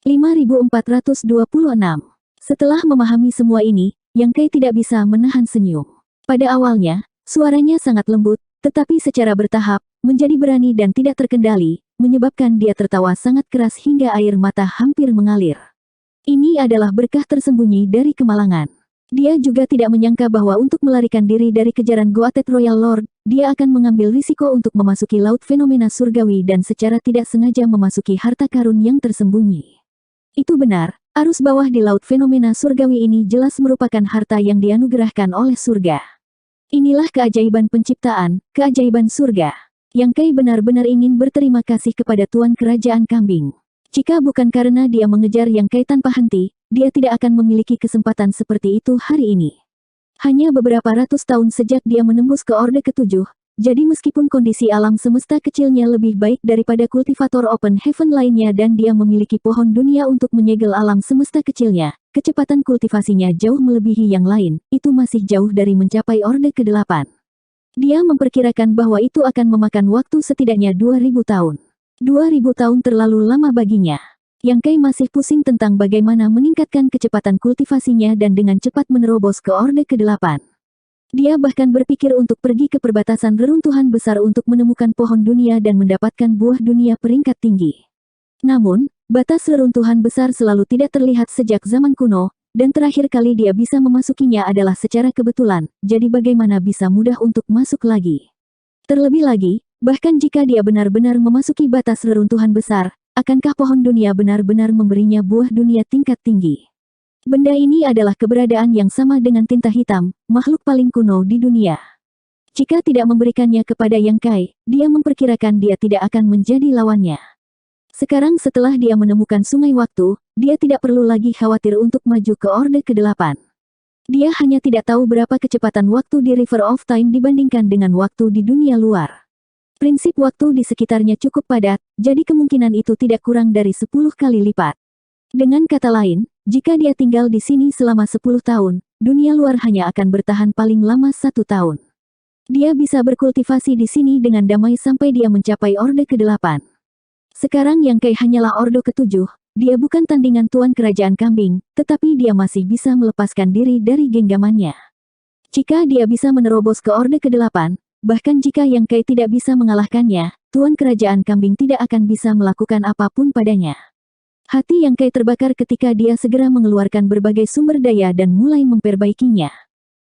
5426. Setelah memahami semua ini, Yang Kai tidak bisa menahan senyum. Pada awalnya, suaranya sangat lembut, tetapi secara bertahap, menjadi berani dan tidak terkendali, menyebabkan dia tertawa sangat keras hingga air mata hampir mengalir. Ini adalah berkah tersembunyi dari kemalangan. Dia juga tidak menyangka bahwa untuk melarikan diri dari kejaran Goated Royal Lord, dia akan mengambil risiko untuk memasuki Laut Fenomena Surgawi dan secara tidak sengaja memasuki harta karun yang tersembunyi. Itu benar, arus bawah di Laut Fenomena Surgawi ini jelas merupakan harta yang dianugerahkan oleh surga. Inilah keajaiban penciptaan, keajaiban surga. Yang Kai benar-benar ingin berterima kasih kepada Tuan Kerajaan Kambing. Jika bukan karena dia mengejar Yang Kai tanpa henti, dia tidak akan memiliki kesempatan seperti itu hari ini. Hanya beberapa ratus tahun sejak dia menembus ke Orde ke-7, jadi meskipun kondisi alam semesta kecilnya lebih baik daripada kultivator Open Heaven lainnya dan dia memiliki pohon dunia untuk menyegel alam semesta kecilnya, kecepatan kultivasinya jauh melebihi yang lain, itu masih jauh dari mencapai Orde ke-8. Dia memperkirakan bahwa itu akan memakan waktu setidaknya 2000 tahun. 2000 tahun terlalu lama baginya. Yang Kai masih pusing tentang bagaimana meningkatkan kecepatan kultivasinya dan dengan cepat menerobos ke Orde ke-8. Dia bahkan berpikir untuk pergi ke perbatasan reruntuhan besar untuk menemukan pohon dunia dan mendapatkan buah dunia peringkat tinggi. Namun, batas reruntuhan besar selalu tidak terlihat sejak zaman kuno, dan terakhir kali dia bisa memasukinya adalah secara kebetulan, jadi bagaimana bisa mudah untuk masuk lagi. Terlebih lagi, bahkan jika dia benar-benar memasuki batas reruntuhan besar, akankah pohon dunia benar-benar memberinya buah dunia tingkat tinggi? Benda ini adalah keberadaan yang sama dengan tinta hitam, makhluk paling kuno di dunia. Jika tidak memberikannya kepada Yang Kai, dia memperkirakan dia tidak akan menjadi lawannya. Sekarang setelah dia menemukan sungai waktu, dia tidak perlu lagi khawatir untuk maju ke Orde ke-8. Dia hanya tidak tahu berapa kecepatan waktu di River of Time dibandingkan dengan waktu di dunia luar. Prinsip waktu di sekitarnya cukup padat, jadi kemungkinan itu tidak kurang dari 10 kali lipat. Dengan kata lain, jika dia tinggal di sini selama 10 tahun, dunia luar hanya akan bertahan paling lama 1 tahun. Dia bisa berkultivasi di sini dengan damai sampai dia mencapai Orde ke-8. Sekarang Yang Kai hanyalah Orde ke-7, dia bukan tandingan Tuan Kerajaan Kambing, tetapi dia masih bisa melepaskan diri dari genggamannya. Jika dia bisa menerobos ke Orde ke-8, bahkan jika Yang Kai tidak bisa mengalahkannya, Tuan Kerajaan Kambing tidak akan bisa melakukan apapun padanya. Hati Yang Kai terbakar ketika dia segera mengeluarkan berbagai sumber daya dan mulai memperbaikinya.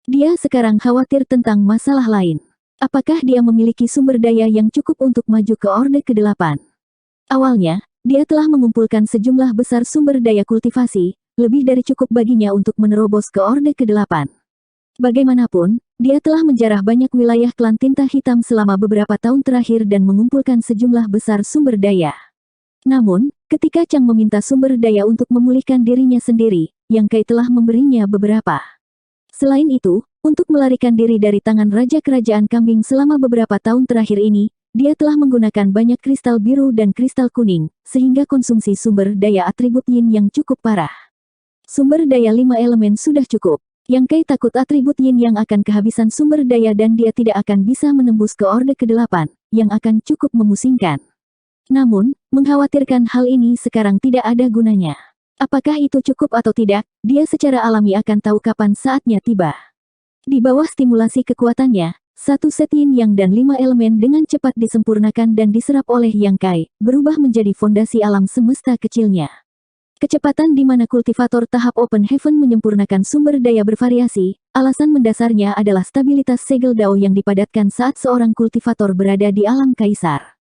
Dia sekarang khawatir tentang masalah lain. Apakah dia memiliki sumber daya yang cukup untuk maju ke Orde ke-8? Awalnya, dia telah mengumpulkan sejumlah besar sumber daya kultivasi, lebih dari cukup baginya untuk menerobos ke Orde ke-8. Bagaimanapun, dia telah menjarah banyak wilayah klan tinta hitam selama beberapa tahun terakhir dan mengumpulkan sejumlah besar sumber daya. Namun, ketika Chang meminta sumber daya untuk memulihkan dirinya sendiri, Yang Kai telah memberinya beberapa. Selain itu, untuk melarikan diri dari tangan Raja Kerajaan Kambing selama beberapa tahun terakhir ini, dia telah menggunakan banyak kristal biru dan kristal kuning, sehingga konsumsi sumber daya atribut Yin yang cukup parah. Sumber daya 5 elemen sudah cukup. Yang Kai takut atribut Yin yang akan kehabisan sumber daya dan dia tidak akan bisa menembus ke Orde ke-8, yang akan cukup memusingkan. Namun, mengkhawatirkan hal ini sekarang tidak ada gunanya. Apakah itu cukup atau tidak, dia secara alami akan tahu kapan saatnya tiba. Di bawah stimulasi kekuatannya, satu set yin yang dan 5 elemen dengan cepat disempurnakan dan diserap oleh Yang Kai, berubah menjadi fondasi alam semesta kecilnya. Kecepatan di mana kultivator tahap Open Heaven menyempurnakan sumber daya bervariasi, alasan mendasarnya adalah stabilitas segel Dao yang dipadatkan saat seorang kultivator berada di alam kaisar.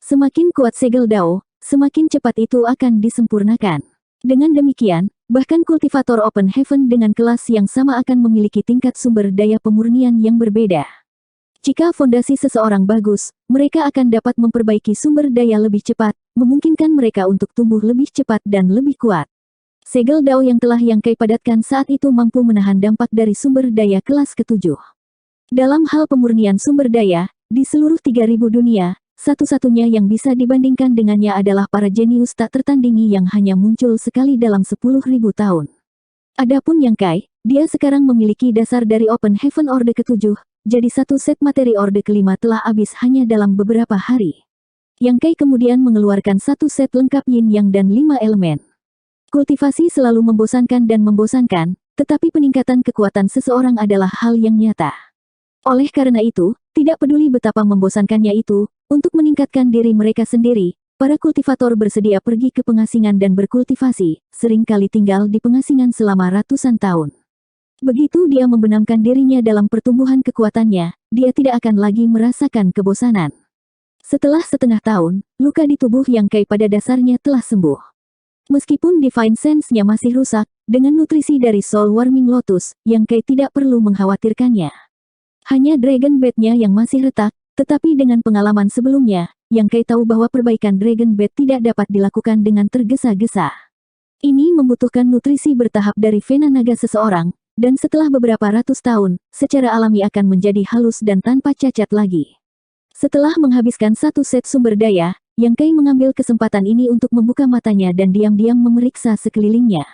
Semakin kuat segel Dao, semakin cepat itu akan disempurnakan. Dengan demikian, bahkan kultivator Open Heaven dengan kelas yang sama akan memiliki tingkat sumber daya pemurnian yang berbeda. Jika fondasi seseorang bagus, mereka akan dapat memperbaiki sumber daya lebih cepat, memungkinkan mereka untuk tumbuh lebih cepat dan lebih kuat. Segel Dao yang telah Yang Kai padatkan saat itu mampu menahan dampak dari sumber daya kelas ke-7. Dalam hal pemurnian sumber daya, di seluruh 3000 dunia, satu-satunya yang bisa dibandingkan dengannya adalah para jenius tak tertandingi yang hanya muncul sekali dalam 10.000 tahun. Adapun Yang Kai, dia sekarang memiliki dasar dari Open Heaven Orde ke-7, jadi satu set materi Orde ke-5 telah habis hanya dalam beberapa hari. Yang Kai kemudian mengeluarkan satu set lengkap Yin Yang dan 5 elemen. Kultivasi selalu membosankan dan membosankan, tetapi peningkatan kekuatan seseorang adalah hal yang nyata. Oleh karena itu, tidak peduli betapa membosankannya itu, untuk meningkatkan diri mereka sendiri, para kultivator bersedia pergi ke pengasingan dan berkultivasi, seringkali tinggal di pengasingan selama ratusan tahun. Begitu dia membenamkan dirinya dalam pertumbuhan kekuatannya, dia tidak akan lagi merasakan kebosanan. Setelah setengah tahun, luka di tubuh Yang Kai pada dasarnya telah sembuh. Meskipun Divine Sense-nya masih rusak, dengan nutrisi dari Soul Warming Lotus, Yang Kai tidak perlu mengkhawatirkannya. Hanya Dragon Bed-nya yang masih retak, tetapi dengan pengalaman sebelumnya, Yang Kai tahu bahwa perbaikan Dragon Bed tidak dapat dilakukan dengan tergesa-gesa. Ini membutuhkan nutrisi bertahap dari vena naga seseorang, dan setelah beberapa ratus tahun, secara alami akan menjadi halus dan tanpa cacat lagi. Setelah menghabiskan satu set sumber daya, Yang Kai mengambil kesempatan ini untuk membuka matanya dan diam-diam memeriksa sekelilingnya.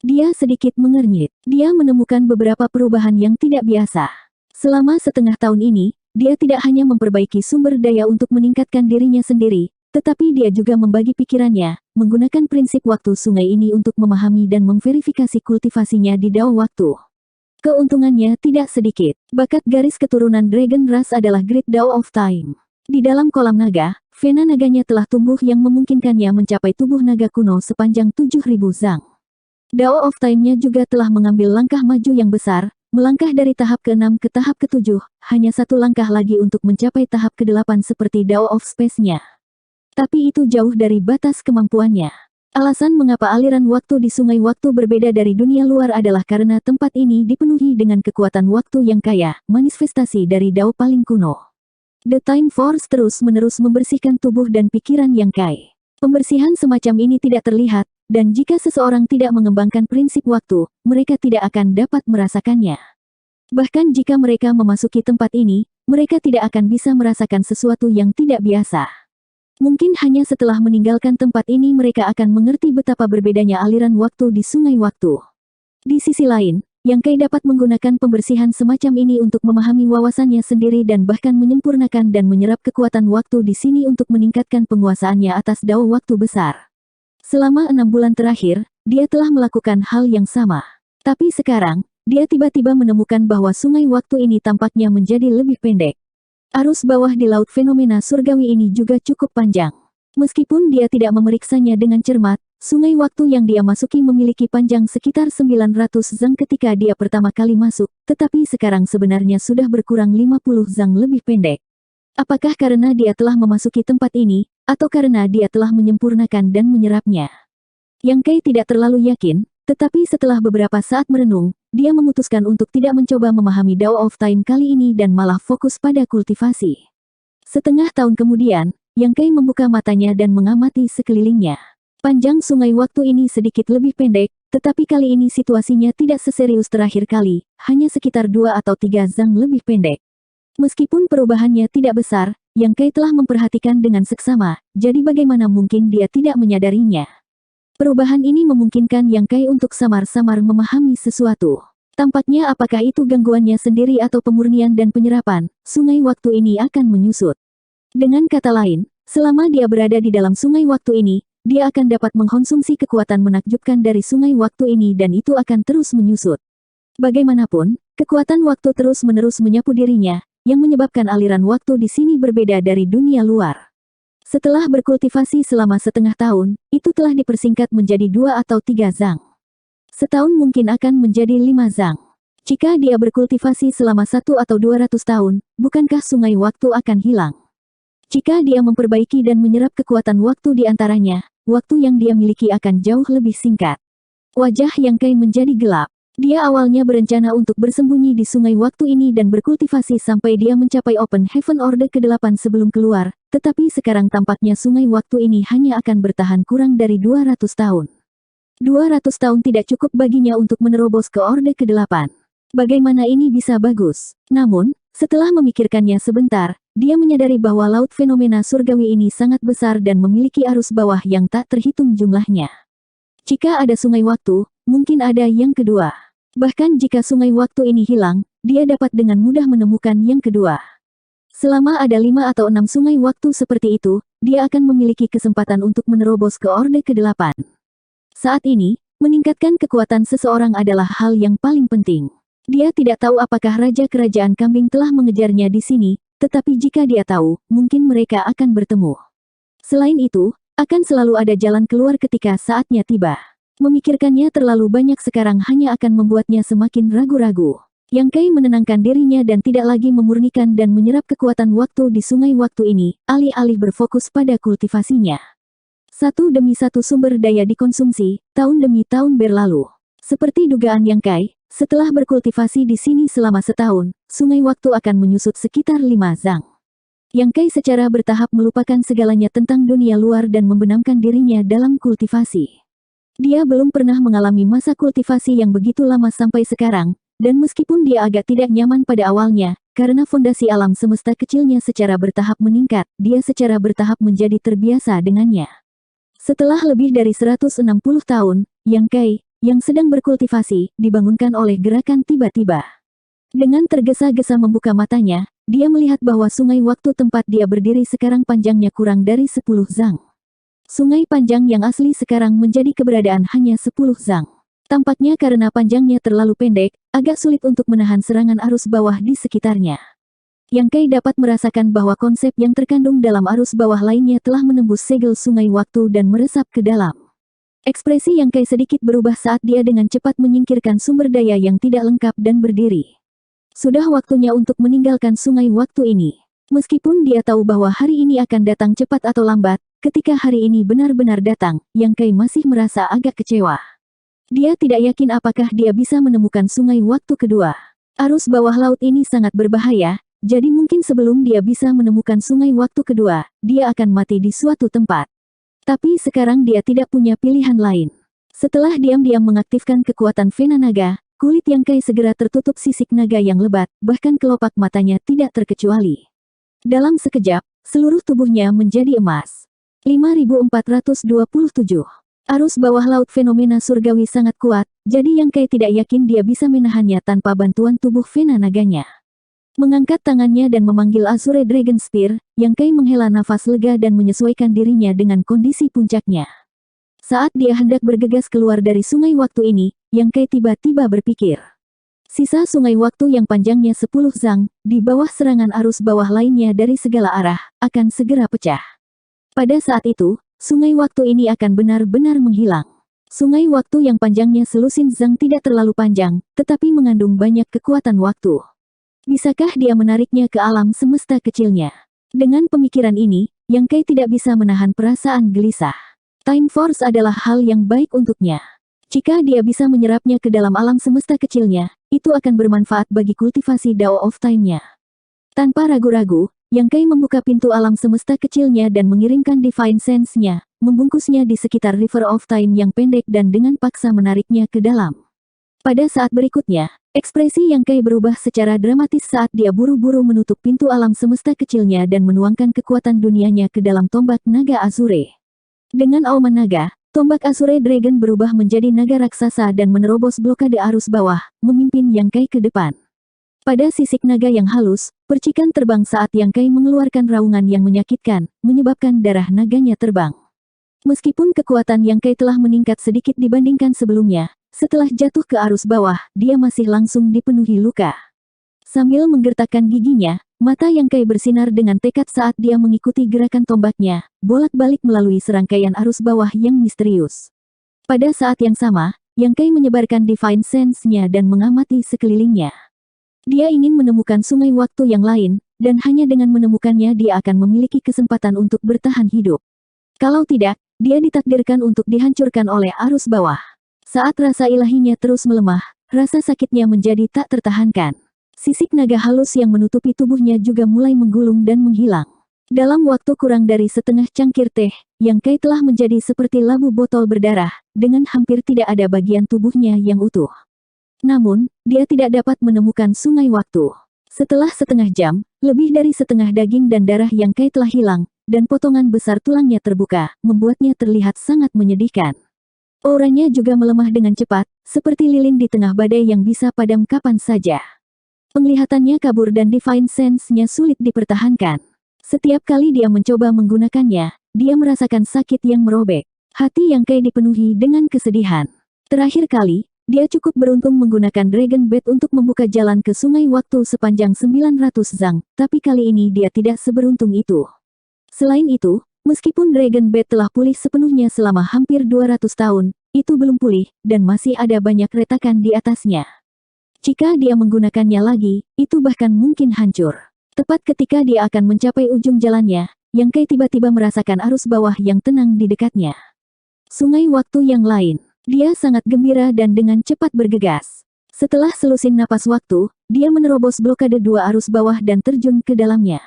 Dia sedikit mengernyit. Dia menemukan beberapa perubahan yang tidak biasa. Selama setengah tahun ini, dia tidak hanya memperbaiki sumber daya untuk meningkatkan dirinya sendiri, tetapi dia juga membagi pikirannya, menggunakan prinsip waktu sungai ini untuk memahami dan memverifikasi kultivasinya di dao waktu. Keuntungannya tidak sedikit. Bakat garis keturunan Dragon Rush adalah Great Dao of Time. Di dalam kolam naga, vena naganya telah tumbuh yang memungkinkannya mencapai tubuh naga kuno sepanjang 7.000 zang. Dao of Time-nya juga telah mengambil langkah maju yang besar, melangkah dari tahap ke-6 ke tahap ke-7, hanya satu langkah lagi untuk mencapai tahap ke-8 seperti Dao of Space-nya. Tapi itu jauh dari batas kemampuannya. Alasan mengapa aliran waktu di sungai waktu berbeda dari dunia luar adalah karena tempat ini dipenuhi dengan kekuatan waktu yang kaya, manifestasi dari Dao paling kuno. The Time Force terus-menerus membersihkan tubuh dan pikiran Yang Kai. Pembersihan semacam ini tidak terlihat, dan jika seseorang tidak mengembangkan prinsip waktu, mereka tidak akan dapat merasakannya. Bahkan jika mereka memasuki tempat ini, mereka tidak akan bisa merasakan sesuatu yang tidak biasa. Mungkin hanya setelah meninggalkan tempat ini mereka akan mengerti betapa berbedanya aliran waktu di sungai waktu. Di sisi lain, Yang Kai dapat menggunakan pembersihan semacam ini untuk memahami wawasannya sendiri dan bahkan menyempurnakan dan menyerap kekuatan waktu di sini untuk meningkatkan penguasaannya atas dao waktu besar. Selama 6 bulan terakhir, dia telah melakukan hal yang sama. Tapi sekarang, dia tiba-tiba menemukan bahwa sungai waktu ini tampaknya menjadi lebih pendek. Arus bawah di laut fenomena surgawi ini juga cukup panjang. Meskipun dia tidak memeriksanya dengan cermat, sungai waktu yang dia masuki memiliki panjang sekitar 900 zang ketika dia pertama kali masuk, tetapi sekarang sebenarnya sudah berkurang 50 zang lebih pendek. Apakah karena dia telah memasuki tempat ini, atau karena dia telah menyempurnakan dan menyerapnya? Yang Kai tidak terlalu yakin, tetapi setelah beberapa saat merenung, dia memutuskan untuk tidak mencoba memahami Dao of Time kali ini dan malah fokus pada kultivasi. Setengah tahun kemudian, Yang Kai membuka matanya dan mengamati sekelilingnya. Panjang sungai waktu ini sedikit lebih pendek, tetapi kali ini situasinya tidak seserius terakhir kali, hanya sekitar 2 atau 3 zang lebih pendek. Meskipun perubahannya tidak besar, Yang Kai telah memperhatikan dengan seksama, jadi bagaimana mungkin dia tidak menyadarinya. Perubahan ini memungkinkan Yang Kai untuk samar-samar memahami sesuatu. Tampaknya apakah itu gangguannya sendiri atau pemurnian dan penyerapan, sungai waktu ini akan menyusut. Dengan kata lain, selama dia berada di dalam sungai waktu ini, dia akan dapat mengkonsumsi kekuatan menakjubkan dari sungai waktu ini dan itu akan terus menyusut. Bagaimanapun, kekuatan waktu terus-menerus menyapu dirinya, yang menyebabkan aliran waktu di sini berbeda dari dunia luar. Setelah berkultivasi selama setengah tahun, itu telah dipersingkat menjadi 2 atau 3 zang. Setahun mungkin akan menjadi 5 zang. Jika dia berkultivasi selama 1 atau 200 tahun, bukankah sungai waktu akan hilang? Jika dia memperbaiki dan menyerap kekuatan waktu di antaranya, waktu yang dia miliki akan jauh lebih singkat. Wajah Yang Kai menjadi gelap. Dia awalnya berencana untuk bersembunyi di sungai waktu ini dan berkultivasi sampai dia mencapai Open Heaven Orde ke-8 sebelum keluar, tetapi sekarang tampaknya sungai waktu ini hanya akan bertahan kurang dari 200 tahun. 200 tahun tidak cukup baginya untuk menerobos ke Orde ke-8. Bagaimana ini bisa bagus? Namun, setelah memikirkannya sebentar, dia menyadari bahwa laut fenomena surgawi ini sangat besar dan memiliki arus bawah yang tak terhitung jumlahnya. Jika ada sungai waktu, mungkin ada yang kedua. Bahkan jika sungai waktu ini hilang, dia dapat dengan mudah menemukan yang kedua. Selama ada 5 atau 6 sungai waktu seperti itu, dia akan memiliki kesempatan untuk menerobos ke Orde ke-8. Saat ini, meningkatkan kekuatan seseorang adalah hal yang paling penting. Dia tidak tahu apakah Raja Kerajaan Kambing telah mengejarnya di sini, tetapi jika dia tahu, mungkin mereka akan bertemu. Selain itu, akan selalu ada jalan keluar ketika saatnya tiba. Memikirkannya terlalu banyak sekarang hanya akan membuatnya semakin ragu-ragu. Yang Kai menenangkan dirinya dan tidak lagi memurnikan dan menyerap kekuatan waktu di sungai waktu ini, alih-alih berfokus pada kultivasinya. Satu demi satu sumber daya dikonsumsi, tahun demi tahun berlalu. Seperti dugaan Yang Kai, setelah berkultivasi di sini selama setahun, sungai waktu akan menyusut sekitar 5 zang. Yang Kai secara bertahap melupakan segalanya tentang dunia luar dan membenamkan dirinya dalam kultivasi. Dia belum pernah mengalami masa kultivasi yang begitu lama sampai sekarang, dan meskipun dia agak tidak nyaman pada awalnya, karena fondasi alam semesta kecilnya secara bertahap meningkat, dia secara bertahap menjadi terbiasa dengannya. Setelah lebih dari 160 tahun, Yang Kai, yang sedang berkultivasi, dibangunkan oleh gerakan tiba-tiba. Dengan tergesa-gesa membuka matanya, dia melihat bahwa sungai waktu tempat dia berdiri sekarang panjangnya kurang dari 10 zang. Sungai panjang yang asli sekarang menjadi keberadaan hanya 10 zang. Tampaknya karena panjangnya terlalu pendek, agak sulit untuk menahan serangan arus bawah di sekitarnya. Yang Kai dapat merasakan bahwa konsep yang terkandung dalam arus bawah lainnya telah menembus segel sungai waktu dan meresap ke dalam. Ekspresi Yang Kai sedikit berubah saat dia dengan cepat menyingkirkan sumber daya yang tidak lengkap dan berdiri. Sudah waktunya untuk meninggalkan sungai waktu ini. Meskipun dia tahu bahwa hari ini akan datang cepat atau lambat, ketika hari ini benar-benar datang, Yang Kai masih merasa agak kecewa. Dia tidak yakin apakah dia bisa menemukan sungai waktu kedua. Arus bawah laut ini sangat berbahaya, jadi mungkin sebelum dia bisa menemukan sungai waktu kedua, dia akan mati di suatu tempat. Tapi sekarang dia tidak punya pilihan lain. Setelah diam-diam mengaktifkan kekuatan Vena Naga, kulit Yang Kai segera tertutup sisik naga yang lebat, bahkan kelopak matanya tidak terkecuali. Dalam sekejap, seluruh tubuhnya menjadi emas. 5427. Arus bawah laut fenomena surgawi sangat kuat, jadi Yang Kai tidak yakin dia bisa menahannya tanpa bantuan tubuh Vena Naganya. Mengangkat tangannya dan memanggil Azure Dragon Spear, Yang Kai menghela nafas lega dan menyesuaikan dirinya dengan kondisi puncaknya. Saat dia hendak bergegas keluar dari sungai waktu ini, Yang Kai tiba-tiba berpikir. Sisa sungai waktu yang panjangnya 10 zang, di bawah serangan arus bawah lainnya dari segala arah, akan segera pecah. Pada saat itu, sungai waktu ini akan benar-benar menghilang. Sungai waktu yang panjangnya selusin zang tidak terlalu panjang, tetapi mengandung banyak kekuatan waktu. Bisakah dia menariknya ke alam semesta kecilnya? Dengan pemikiran ini, Yang Kai tidak bisa menahan perasaan gelisah. Time Force adalah hal yang baik untuknya. Jika dia bisa menyerapnya ke dalam alam semesta kecilnya, itu akan bermanfaat bagi kultivasi Dao of Time-nya. Tanpa ragu-ragu, Yang Kai membuka pintu alam semesta kecilnya dan mengirimkan Divine Sense-nya, membungkusnya di sekitar River of Time yang pendek dan dengan paksa menariknya ke dalam. Pada saat berikutnya, ekspresi Yang Kai berubah secara dramatis saat dia buru-buru menutup pintu alam semesta kecilnya dan menuangkan kekuatan dunianya ke dalam tombak naga Azure. Dengan auman naga, tombak Azure Dragon berubah menjadi naga raksasa dan menerobos blokade arus bawah, memimpin Yang Kai ke depan. Pada sisik naga yang halus, percikan terbang saat Yang Kai mengeluarkan raungan yang menyakitkan, menyebabkan darah naganya terbang. Meskipun kekuatan Yang Kai telah meningkat sedikit dibandingkan sebelumnya, setelah jatuh ke arus bawah, dia masih langsung dipenuhi luka. Sambil menggertakkan giginya, mata Yang Kai bersinar dengan tekad saat dia mengikuti gerakan tombaknya, bolak-balik melalui serangkaian arus bawah yang misterius. Pada saat yang sama, Yang Kai menyebarkan Divine Sense-nya dan mengamati sekelilingnya. Dia ingin menemukan sungai waktu yang lain, dan hanya dengan menemukannya dia akan memiliki kesempatan untuk bertahan hidup. Kalau tidak, dia ditakdirkan untuk dihancurkan oleh arus bawah. Saat rasa ilahinya terus melemah, rasa sakitnya menjadi tak tertahankan. Sisik naga halus yang menutupi tubuhnya juga mulai menggulung dan menghilang. Dalam waktu kurang dari setengah cangkir teh, Yang Kai telah menjadi seperti labu botol berdarah, dengan hampir tidak ada bagian tubuhnya yang utuh. Namun, dia tidak dapat menemukan sungai waktu. Setelah setengah jam, lebih dari setengah daging dan darah Yang Kai telah hilang, dan potongan besar tulangnya terbuka, membuatnya terlihat sangat menyedihkan. Auranya juga melemah dengan cepat, seperti lilin di tengah badai yang bisa padam kapan saja. Penglihatannya kabur dan Divine Sense-nya sulit dipertahankan. Setiap kali dia mencoba menggunakannya, dia merasakan sakit yang merobek. Hati Yang Kai dipenuhi dengan kesedihan. Terakhir kali, dia cukup beruntung menggunakan Dragon Bat untuk membuka jalan ke sungai waktu sepanjang 900 zang, tapi kali ini dia tidak seberuntung itu. Selain itu, meskipun Dragon Bat telah pulih sepenuhnya selama hampir 200 tahun, itu belum pulih, dan masih ada banyak retakan di atasnya. Jika dia menggunakannya lagi, itu bahkan mungkin hancur. Tepat ketika dia akan mencapai ujung jalannya, Yang Kai tiba-tiba merasakan arus bawah yang tenang di dekatnya. Sungai waktu yang lain. Dia sangat gembira dan dengan cepat bergegas. Setelah selusin napas waktu, dia menerobos blokade dua arus bawah dan terjun ke dalamnya.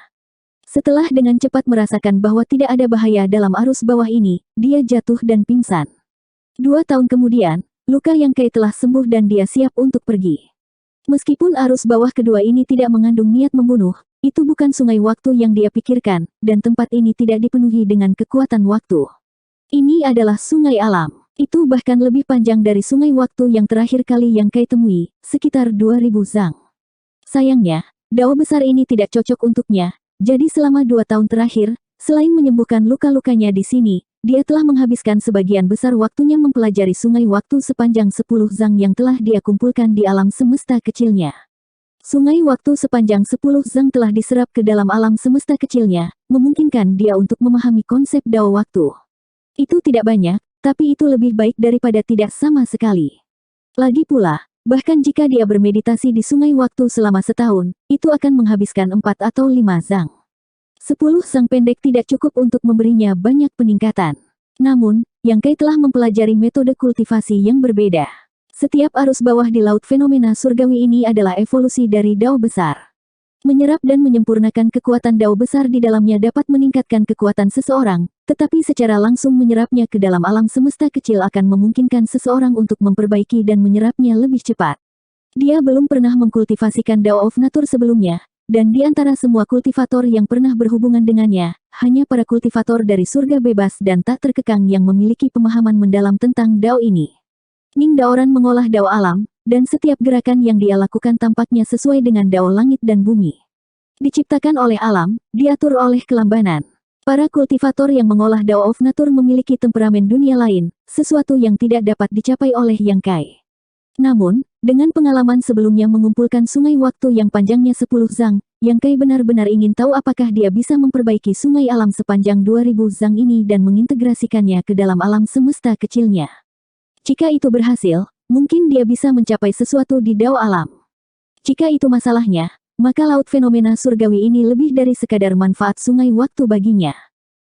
Setelah dengan cepat merasakan bahwa tidak ada bahaya dalam arus bawah ini, dia jatuh dan pingsan. 2 tahun kemudian, luka Yang Kai telah sembuh dan dia siap untuk pergi. Meskipun arus bawah kedua ini tidak mengandung niat membunuh, itu bukan sungai waktu yang dia pikirkan, dan tempat ini tidak dipenuhi dengan kekuatan waktu. Ini adalah sungai alam. Itu bahkan lebih panjang dari sungai waktu yang terakhir kali Yang Kai temui, sekitar 2000 zang. Sayangnya, dao besar ini tidak cocok untuknya, jadi selama 2 tahun terakhir, selain menyembuhkan luka-lukanya di sini, dia telah menghabiskan sebagian besar waktunya mempelajari sungai waktu sepanjang 10 zang yang telah dia kumpulkan di alam semesta kecilnya. Sungai waktu sepanjang 10 zang telah diserap ke dalam alam semesta kecilnya, memungkinkan dia untuk memahami konsep dao waktu. Itu tidak banyak, tapi itu lebih baik daripada tidak sama sekali. Lagi pula, bahkan jika dia bermeditasi di sungai waktu selama setahun, itu akan menghabiskan 4 atau 5 zang. 10 zang pendek tidak cukup untuk memberinya banyak peningkatan. Namun, Yang Kai telah mempelajari metode kultivasi yang berbeda. Setiap arus bawah di laut fenomena surgawi ini adalah evolusi dari dao besar. Menyerap dan menyempurnakan kekuatan dao besar di dalamnya dapat meningkatkan kekuatan seseorang, tetapi secara langsung menyerapnya ke dalam alam semesta kecil akan memungkinkan seseorang untuk memperbaiki dan menyerapnya lebih cepat. Dia belum pernah mengkultivasikan Dao of Nature sebelumnya, dan di antara semua kultivator yang pernah berhubungan dengannya, hanya para kultivator dari surga bebas dan tak terkekang yang memiliki pemahaman mendalam tentang Dao ini. Ning Daoran mengolah Dao alam, dan setiap gerakan yang dia lakukan tampaknya sesuai dengan Dao langit dan bumi. Diciptakan oleh alam, diatur oleh kelambanan. Para kultivator yang mengolah Dao of Nature memiliki temperamen dunia lain, sesuatu yang tidak dapat dicapai oleh Yang Kai. Namun, dengan pengalaman sebelumnya mengumpulkan sungai waktu yang panjangnya 10 zang, Yang Kai benar-benar ingin tahu apakah dia bisa memperbaiki sungai alam sepanjang 2000 zang ini dan mengintegrasikannya ke dalam alam semesta kecilnya. Jika itu berhasil, mungkin dia bisa mencapai sesuatu di Dao alam. Jika itu masalahnya, maka laut fenomena surgawi ini lebih dari sekadar manfaat sungai waktu baginya.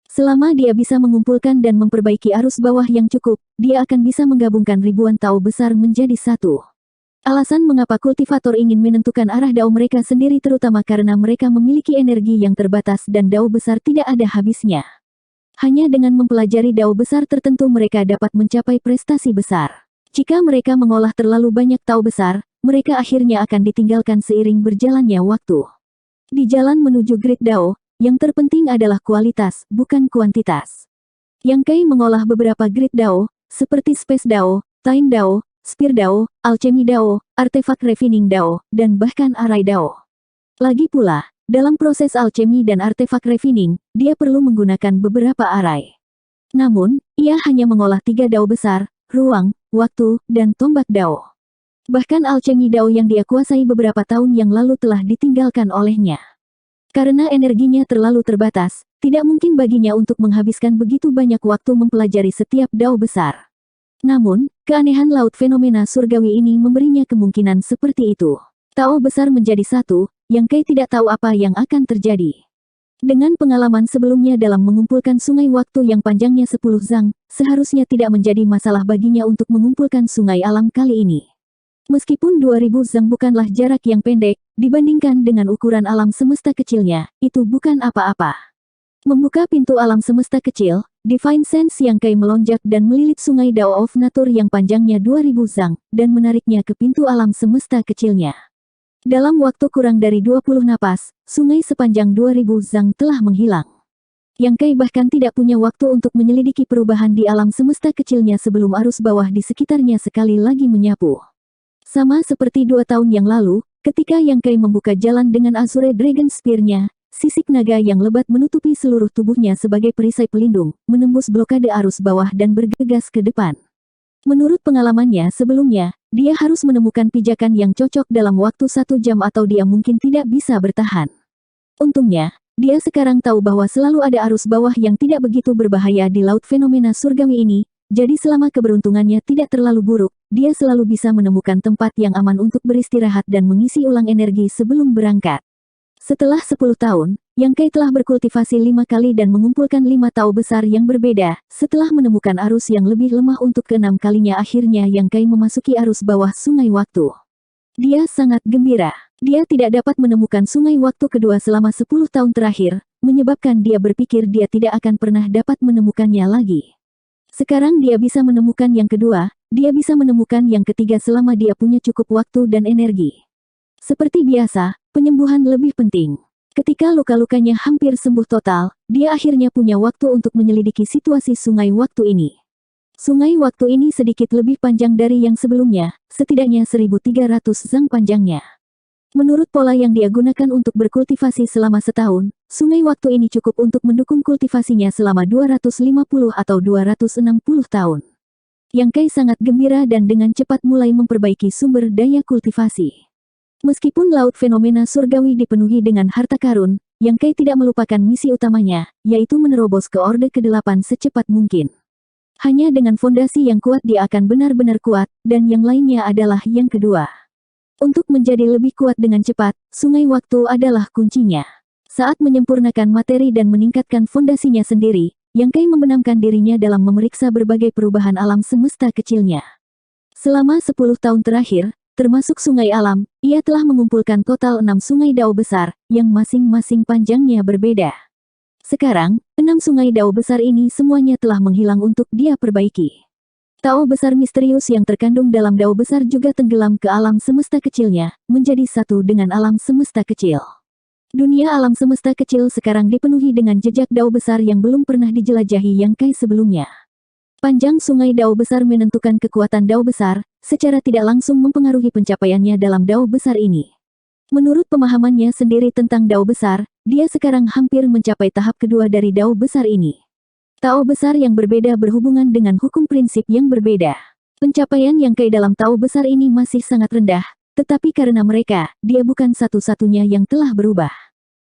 Selama dia bisa mengumpulkan dan memperbaiki arus bawah yang cukup, dia akan bisa menggabungkan ribuan Dao besar menjadi satu. Alasan mengapa kultivator ingin menentukan arah Dao mereka sendiri terutama karena mereka memiliki energi yang terbatas dan Dao besar tidak ada habisnya. Hanya dengan mempelajari Dao besar tertentu mereka dapat mencapai prestasi besar. Jika mereka mengolah terlalu banyak Dao besar, mereka akhirnya akan ditinggalkan seiring berjalannya waktu. Di jalan menuju Great Dao, yang terpenting adalah kualitas, bukan kuantitas. Yang Kai mengolah beberapa Great Dao, seperti Space Dao, Time Dao, Spear Dao, Alchemy Dao, Artefak Refining Dao, dan bahkan Array Dao. Lagi pula, dalam proses alchemy dan artefak refining, dia perlu menggunakan beberapa array. Namun, ia hanya mengolah 3 Dao besar, ruang, waktu, dan tombak Dao. Bahkan alchemy Dao yang dia kuasai beberapa tahun yang lalu telah ditinggalkan olehnya. Karena energinya terlalu terbatas, tidak mungkin baginya untuk menghabiskan begitu banyak waktu mempelajari setiap Dao besar. Namun, keanehan laut fenomena surgawi ini memberinya kemungkinan seperti itu. Dao besar menjadi satu, Yang Kai tidak tahu apa yang akan terjadi. Dengan pengalaman sebelumnya dalam mengumpulkan sungai waktu yang panjangnya 10 zang, seharusnya tidak menjadi masalah baginya untuk mengumpulkan sungai alam kali ini. Meskipun 2000 zang bukanlah jarak yang pendek, dibandingkan dengan ukuran alam semesta kecilnya, itu bukan apa-apa. Membuka pintu alam semesta kecil, Divine Sense Yang Kai melonjak dan melilit sungai Dao of Nature yang panjangnya 2000 zang, dan menariknya ke pintu alam semesta kecilnya. Dalam waktu kurang dari 20 napas, sungai sepanjang 2000 zang telah menghilang. Yang Kai bahkan tidak punya waktu untuk menyelidiki perubahan di alam semesta kecilnya sebelum arus bawah di sekitarnya sekali lagi menyapu. Sama seperti 2 tahun yang lalu, ketika Yang Kai membuka jalan dengan Azure Dragon Spear-nya, sisik naga yang lebat menutupi seluruh tubuhnya sebagai perisai pelindung, menembus blokade arus bawah dan bergegas ke depan. Menurut pengalamannya sebelumnya, dia harus menemukan pijakan yang cocok dalam waktu 1 jam atau dia mungkin tidak bisa bertahan. Untungnya, dia sekarang tahu bahwa selalu ada arus bawah yang tidak begitu berbahaya di laut fenomena surgawi ini, jadi selama keberuntungannya tidak terlalu buruk, dia selalu bisa menemukan tempat yang aman untuk beristirahat dan mengisi ulang energi sebelum berangkat. Setelah 10 tahun, Yang Kai telah berkultivasi 5 kali dan mengumpulkan 5 tao besar yang berbeda. Setelah menemukan arus yang lebih lemah untuk ke-6 kalinya akhirnya Yang Kai memasuki arus bawah sungai waktu. Dia sangat gembira. Dia tidak dapat menemukan sungai waktu kedua selama 10 tahun terakhir, menyebabkan dia berpikir dia tidak akan pernah dapat menemukannya lagi. Sekarang dia bisa menemukan yang kedua, dia bisa menemukan yang ketiga selama dia punya cukup waktu dan energi. Seperti biasa, penyembuhan lebih penting. Ketika luka-lukanya hampir sembuh total, dia akhirnya punya waktu untuk menyelidiki situasi sungai waktu ini. Sungai waktu ini sedikit lebih panjang dari yang sebelumnya, setidaknya 1.300 zang panjangnya. Menurut pola yang dia gunakan untuk berkultivasi selama setahun, sungai waktu ini cukup untuk mendukung kultivasinya selama 250 atau 260 tahun. Yang Kai sangat gembira dan dengan cepat mulai memperbaiki sumber daya kultivasi. Meskipun laut fenomena surgawi dipenuhi dengan harta karun, Yang Kai tidak melupakan misi utamanya, yaitu menerobos ke Orde ke-8 secepat mungkin. Hanya dengan fondasi yang kuat dia akan benar-benar kuat, dan yang lainnya adalah yang kedua. Untuk menjadi lebih kuat dengan cepat, sungai waktu adalah kuncinya. Saat menyempurnakan materi dan meningkatkan fondasinya sendiri, Yang Kai membenamkan dirinya dalam memeriksa berbagai perubahan alam semesta kecilnya. Selama 10 tahun terakhir, termasuk sungai alam, ia telah mengumpulkan total 6 sungai dao besar, yang masing-masing panjangnya berbeda. Sekarang, 6 sungai dao besar ini semuanya telah menghilang untuk dia perbaiki. Tao besar misterius yang terkandung dalam dao besar juga tenggelam ke alam semesta kecilnya, menjadi satu dengan alam semesta kecil. Dunia alam semesta kecil sekarang dipenuhi dengan jejak dao besar yang belum pernah dijelajahi Yang Kai sebelumnya. Panjang sungai dao besar menentukan kekuatan dao besar, secara tidak langsung mempengaruhi pencapaiannya dalam dao besar ini. Menurut pemahamannya sendiri tentang dao besar, dia sekarang hampir mencapai tahap kedua dari dao besar ini. Tao besar yang berbeda berhubungan dengan hukum prinsip yang berbeda. Pencapaian Yang Kai dalam tao besar ini masih sangat rendah, tetapi karena mereka, dia bukan satu-satunya yang telah berubah.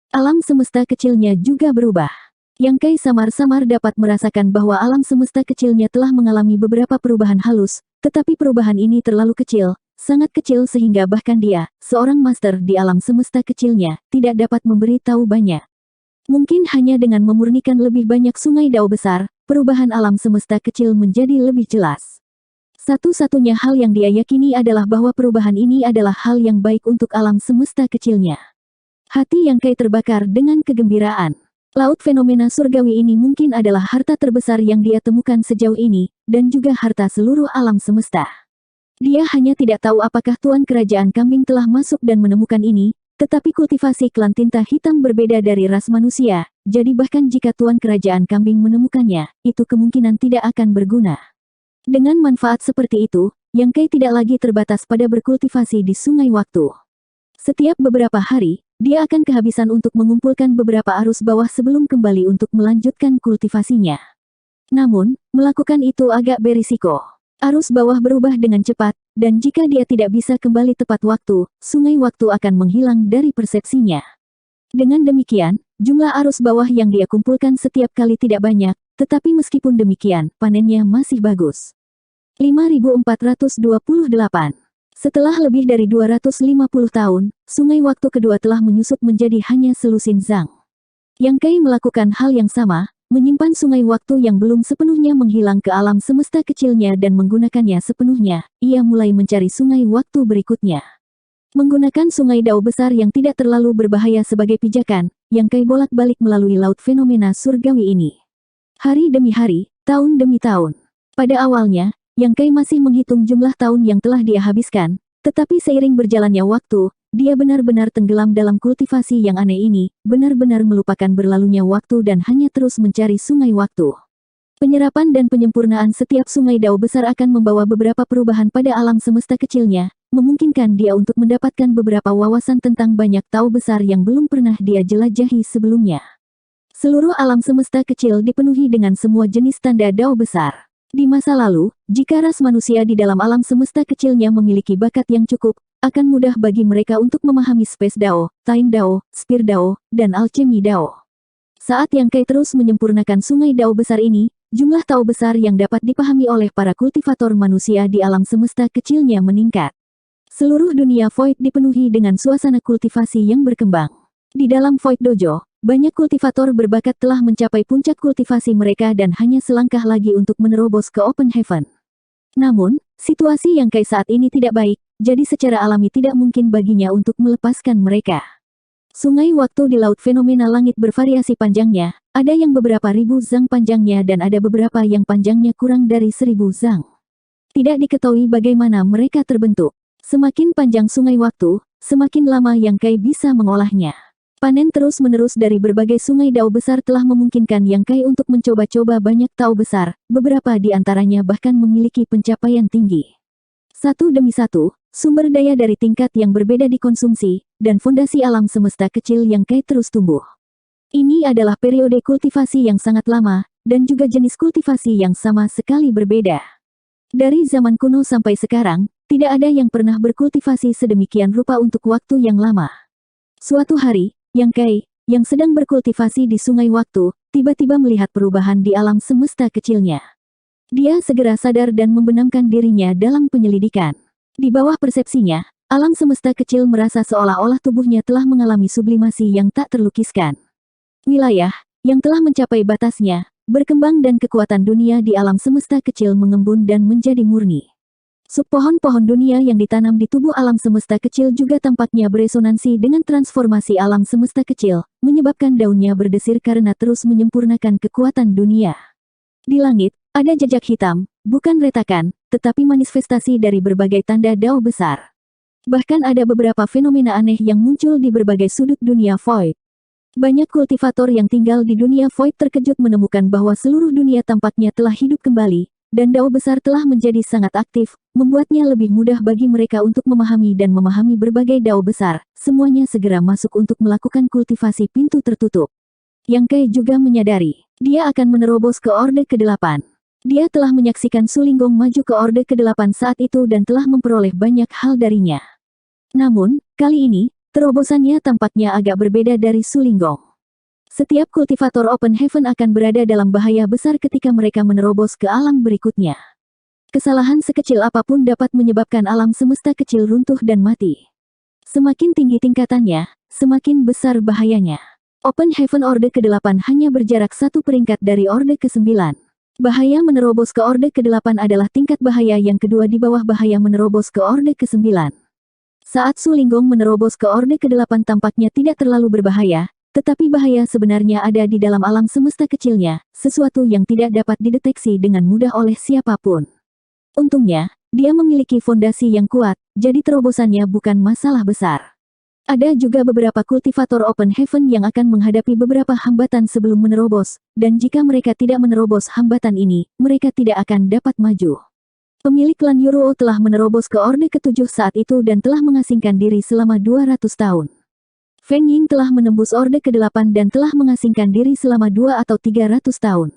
Alam semesta kecilnya juga berubah. Yang Kai samar-samar dapat merasakan bahwa alam semesta kecilnya telah mengalami beberapa perubahan halus, tetapi perubahan ini terlalu kecil, sangat kecil sehingga bahkan dia, seorang master di alam semesta kecilnya, tidak dapat memberi tahu banyak. Mungkin hanya dengan memurnikan lebih banyak sungai dao besar, perubahan alam semesta kecil menjadi lebih jelas. Satu-satunya hal yang dia yakini adalah bahwa perubahan ini adalah hal yang baik untuk alam semesta kecilnya. Hati Yang Kai terbakar dengan kegembiraan. Laut fenomena surgawi ini mungkin adalah harta terbesar yang dia temukan sejauh ini, dan juga harta seluruh alam semesta. Dia hanya tidak tahu apakah Tuan Kerajaan Kambing telah masuk dan menemukan ini, tetapi kultivasi klan tinta hitam berbeda dari ras manusia, jadi bahkan jika Tuan Kerajaan Kambing menemukannya, itu kemungkinan tidak akan berguna. Dengan manfaat seperti itu, Yang Kai tidak lagi terbatas pada berkultivasi di sungai waktu. Setiap beberapa hari, dia akan kehabisan untuk mengumpulkan beberapa arus bawah sebelum kembali untuk melanjutkan kultivasinya. Namun, melakukan itu agak berisiko. Arus bawah berubah dengan cepat, dan jika dia tidak bisa kembali tepat waktu, sungai waktu akan menghilang dari persepsinya. Dengan demikian, jumlah arus bawah yang dia kumpulkan setiap kali tidak banyak, tetapi meskipun demikian, panennya masih bagus. 5.428. Setelah lebih dari 250 tahun, sungai waktu kedua telah menyusut menjadi hanya selusin zang. Yang Kai melakukan hal yang sama, menyimpan sungai waktu yang belum sepenuhnya menghilang ke alam semesta kecilnya dan menggunakannya sepenuhnya, ia mulai mencari sungai waktu berikutnya. Menggunakan sungai dao besar yang tidak terlalu berbahaya sebagai pijakan, Yang Kai bolak-balik melalui laut fenomena surgawi ini. Hari demi hari, tahun demi tahun. Pada awalnya, Yang Kai masih menghitung jumlah tahun yang telah dia habiskan, tetapi seiring berjalannya waktu, dia benar-benar tenggelam dalam kultivasi yang aneh ini, benar-benar melupakan berlalunya waktu dan hanya terus mencari sungai waktu. Penyerapan dan penyempurnaan setiap sungai dao besar akan membawa beberapa perubahan pada alam semesta kecilnya, memungkinkan dia untuk mendapatkan beberapa wawasan tentang banyak tao besar yang belum pernah dia jelajahi sebelumnya. Seluruh alam semesta kecil dipenuhi dengan semua jenis tanda dao besar. Di masa lalu, jika ras manusia di dalam alam semesta kecilnya memiliki bakat yang cukup, akan mudah bagi mereka untuk memahami Space Dao, Time Dao, Spear Dao, dan Alchemy Dao. Saat Yang Kai terus menyempurnakan sungai Dao besar ini, jumlah Tao besar yang dapat dipahami oleh para kultivator manusia di alam semesta kecilnya meningkat. Seluruh dunia Void dipenuhi dengan suasana kultivasi yang berkembang. Di dalam Void Dojo, banyak kultivator berbakat telah mencapai puncak kultivasi mereka dan hanya selangkah lagi untuk menerobos ke Open Heaven. Namun, situasi Yang Kai saat ini tidak baik, jadi secara alami tidak mungkin baginya untuk melepaskan mereka. Sungai waktu di laut fenomena langit bervariasi panjangnya, ada yang beberapa ribu zang panjangnya dan ada beberapa yang panjangnya kurang dari 1000 zang. Tidak diketahui bagaimana mereka terbentuk. Semakin panjang sungai waktu, semakin lama Yang Kai bisa mengolahnya. Panen terus-menerus dari berbagai sungai Dao besar telah memungkinkan Yang Kai untuk mencoba-coba banyak Tao besar, beberapa di antaranya bahkan memiliki pencapaian tinggi. Satu demi satu, sumber daya dari tingkat yang berbeda dikonsumsi, dan fondasi alam semesta kecil Yang Kai terus tumbuh. Ini adalah periode kultivasi yang sangat lama, dan juga jenis kultivasi yang sama sekali berbeda. Dari zaman kuno sampai sekarang, tidak ada yang pernah berkultivasi sedemikian rupa untuk waktu yang lama. Suatu hari, Yang Kai, yang sedang berkultivasi di sungai waktu, tiba-tiba melihat perubahan di alam semesta kecilnya. Dia segera sadar dan membenamkan dirinya dalam penyelidikan. Di bawah persepsinya, alam semesta kecil merasa seolah-olah tubuhnya telah mengalami sublimasi yang tak terlukiskan. Wilayah, yang telah mencapai batasnya, berkembang dan kekuatan dunia di alam semesta kecil mengembun dan menjadi murni. Pohon-pohon dunia yang ditanam di tubuh alam semesta kecil juga tampaknya beresonansi dengan transformasi alam semesta kecil, menyebabkan daunnya berdesir karena terus menyempurnakan kekuatan dunia. Di langit, ada jejak hitam, bukan retakan, tetapi manifestasi dari berbagai tanda Dao besar. Bahkan ada beberapa fenomena aneh yang muncul di berbagai sudut dunia Void. Banyak kultivator yang tinggal di dunia Void terkejut menemukan bahwa seluruh dunia tampaknya telah hidup kembali, dan Dao besar telah menjadi sangat aktif, membuatnya lebih mudah bagi mereka untuk memahami dan memahami berbagai Dao besar. Semuanya segera masuk untuk melakukan kultivasi pintu tertutup. Yang Kai juga menyadari, dia akan menerobos ke Orde ke-8. Dia telah menyaksikan Sulinggong maju ke Orde ke-8 saat itu dan telah memperoleh banyak hal darinya. Namun, kali ini, terobosannya tampaknya agak berbeda dari Sulinggong. Setiap kultivator Open Heaven akan berada dalam bahaya besar ketika mereka menerobos ke alam berikutnya. Kesalahan sekecil apapun dapat menyebabkan alam semesta kecil runtuh dan mati. Semakin tinggi tingkatannya, semakin besar bahayanya. Open Heaven Orde ke-8 hanya berjarak satu peringkat dari Orde ke-9. Bahaya menerobos ke Orde ke-8 adalah tingkat bahaya yang kedua di bawah bahaya menerobos ke Orde ke-9. Saat Sulinggong menerobos ke Orde ke-8 tampaknya tidak terlalu berbahaya, tetapi bahaya sebenarnya ada di dalam alam semesta kecilnya, sesuatu yang tidak dapat dideteksi dengan mudah oleh siapapun. Untungnya, dia memiliki fondasi yang kuat, jadi terobosannya bukan masalah besar. Ada juga beberapa kultivator Open Heaven yang akan menghadapi beberapa hambatan sebelum menerobos, dan jika mereka tidak menerobos hambatan ini, mereka tidak akan dapat maju. Pemilik klan Yuruo telah menerobos ke Orde ke-7 saat itu dan telah mengasingkan diri selama 200 tahun. Feng Ying telah menembus Orde ke-8 dan telah mengasingkan diri selama 2 atau 300 tahun.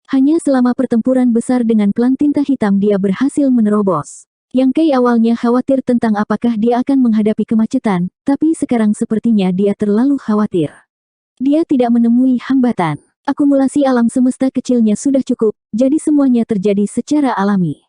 Hanya selama pertempuran besar dengan klan tinta hitam dia berhasil menerobos. Yang Kai awalnya khawatir tentang apakah dia akan menghadapi kemacetan, tapi sekarang sepertinya dia terlalu khawatir. Dia tidak menemui hambatan. Akumulasi alam semesta kecilnya sudah cukup, jadi semuanya terjadi secara alami.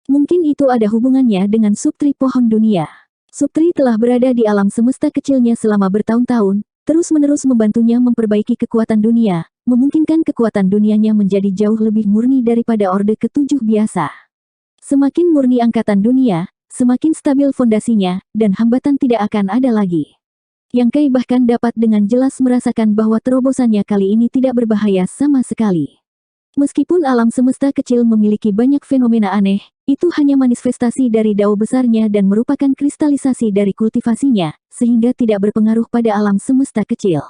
Mungkin itu ada hubungannya dengan subtri pohon dunia. Subtri telah berada di alam semesta kecilnya selama bertahun-tahun, terus-menerus membantunya memperbaiki kekuatan dunia, memungkinkan kekuatan dunianya menjadi jauh lebih murni daripada Orde ke-7 biasa. Semakin murni angkatan dunia, semakin stabil fondasinya, dan hambatan tidak akan ada lagi. Yang Kai bahkan dapat dengan jelas merasakan bahwa terobosannya kali ini tidak berbahaya sama sekali. Meskipun alam semesta kecil memiliki banyak fenomena aneh, itu hanya manifestasi dari Dao besarnya dan merupakan kristalisasi dari kultivasinya, sehingga tidak berpengaruh pada alam semesta kecil.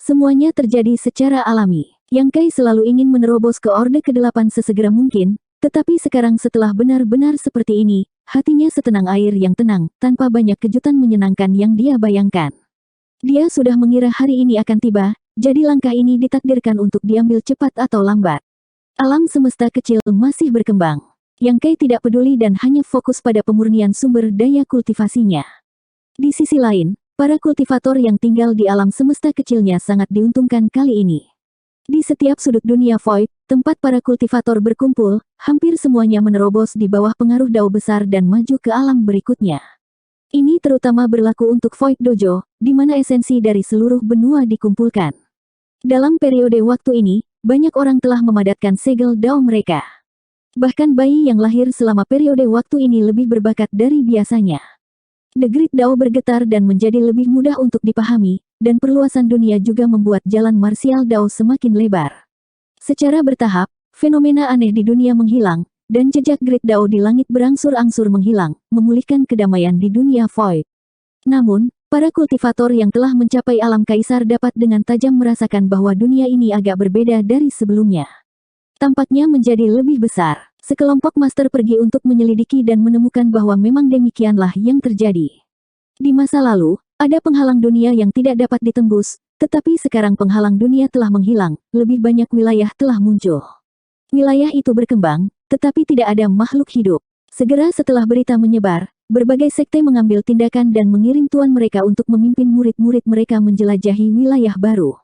Semuanya terjadi secara alami. Yang Kai selalu ingin menerobos ke Orde ke-8 sesegera mungkin, tetapi sekarang setelah benar-benar seperti ini, hatinya setenang air yang tenang, tanpa banyak kejutan menyenangkan yang dia bayangkan. Dia sudah mengira hari ini akan tiba, jadi langkah ini ditakdirkan untuk diambil cepat atau lambat. Alam semesta kecil masih berkembang. Yang Kei tidak peduli dan hanya fokus pada pemurnian sumber daya kultivasinya. Di sisi lain, para kultivator yang tinggal di alam semesta kecilnya sangat diuntungkan kali ini. Di setiap sudut dunia Void, tempat para kultivator berkumpul, hampir semuanya menerobos di bawah pengaruh dao besar dan maju ke alam berikutnya. Ini terutama berlaku untuk Void Dojo, di mana esensi dari seluruh benua dikumpulkan. Dalam periode waktu ini, banyak orang telah memadatkan segel dao mereka. Bahkan bayi yang lahir selama periode waktu ini lebih berbakat dari biasanya. The Great Dao bergetar dan menjadi lebih mudah untuk dipahami, dan perluasan dunia juga membuat jalan marsial Dao semakin lebar. Secara bertahap, fenomena aneh di dunia menghilang, dan jejak Great Dao di langit berangsur-angsur menghilang, memulihkan kedamaian di dunia Void. Namun, para kultivator yang telah mencapai alam kaisar dapat dengan tajam merasakan bahwa dunia ini agak berbeda dari sebelumnya. Tampaknya menjadi lebih besar. Sekelompok master pergi untuk menyelidiki dan menemukan bahwa memang demikianlah yang terjadi. Di masa lalu, ada penghalang dunia yang tidak dapat ditembus, tetapi sekarang penghalang dunia telah menghilang, lebih banyak wilayah telah muncul. Wilayah itu berkembang, tetapi tidak ada makhluk hidup. Segera setelah berita menyebar, berbagai sekte mengambil tindakan dan mengirim tuan mereka untuk memimpin murid-murid mereka menjelajahi wilayah baru.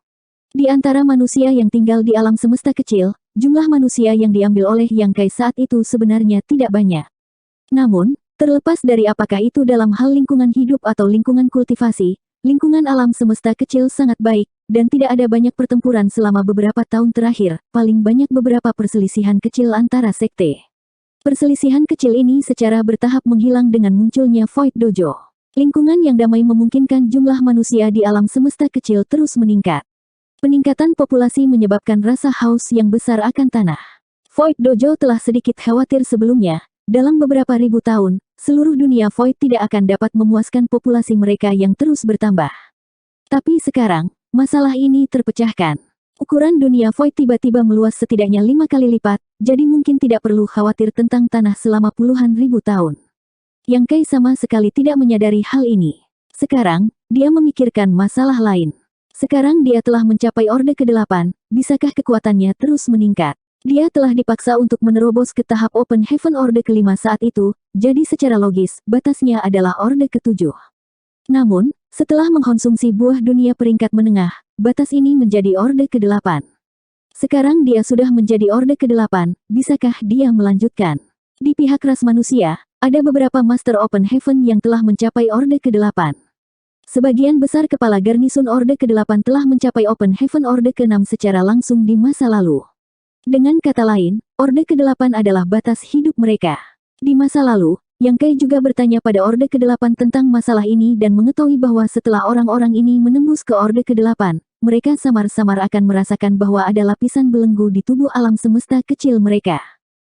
Di antara manusia yang tinggal di alam semesta kecil, jumlah manusia yang diambil oleh Yang Kai saat itu sebenarnya tidak banyak. Namun, terlepas dari apakah itu dalam hal lingkungan hidup atau lingkungan kultivasi, lingkungan alam semesta kecil sangat baik, dan tidak ada banyak pertempuran selama beberapa tahun terakhir, paling banyak beberapa perselisihan kecil antara sekte. Perselisihan kecil ini secara bertahap menghilang dengan munculnya Void Dojo. Lingkungan yang damai memungkinkan jumlah manusia di alam semesta kecil terus meningkat. Peningkatan populasi menyebabkan rasa haus yang besar akan tanah. Void Dojo telah sedikit khawatir sebelumnya, dalam beberapa ribu tahun, seluruh dunia Void tidak akan dapat memuaskan populasi mereka yang terus bertambah. Tapi sekarang, masalah ini terpecahkan. Ukuran dunia Void tiba-tiba meluas setidaknya 5 kali lipat, jadi mungkin tidak perlu khawatir tentang tanah selama puluhan ribu tahun. Yang Kai sama sekali tidak menyadari hal ini. Sekarang, dia memikirkan masalah lain. Sekarang dia telah mencapai Orde ke-8, bisakah kekuatannya terus meningkat? Dia telah dipaksa untuk menerobos ke tahap Open Heaven Orde ke-5 saat itu, jadi secara logis, batasnya adalah Orde ke-7. Namun, setelah mengkonsumsi buah dunia peringkat menengah, batas ini menjadi Orde ke-8. Sekarang dia sudah menjadi Orde ke-8, bisakah dia melanjutkan? Di pihak ras manusia, ada beberapa Master Open Heaven yang telah mencapai Orde ke-8. Sebagian besar kepala garnisun Orde ke-8 telah mencapai Open Heaven Orde ke-6 secara langsung di masa lalu. Dengan kata lain, Orde ke-8 adalah batas hidup mereka. Di masa lalu, Yang Kai juga bertanya pada Orde ke-8 tentang masalah ini dan mengetahui bahwa setelah orang-orang ini menembus ke Orde ke-8, mereka samar-samar akan merasakan bahwa ada lapisan belenggu di tubuh alam semesta kecil mereka.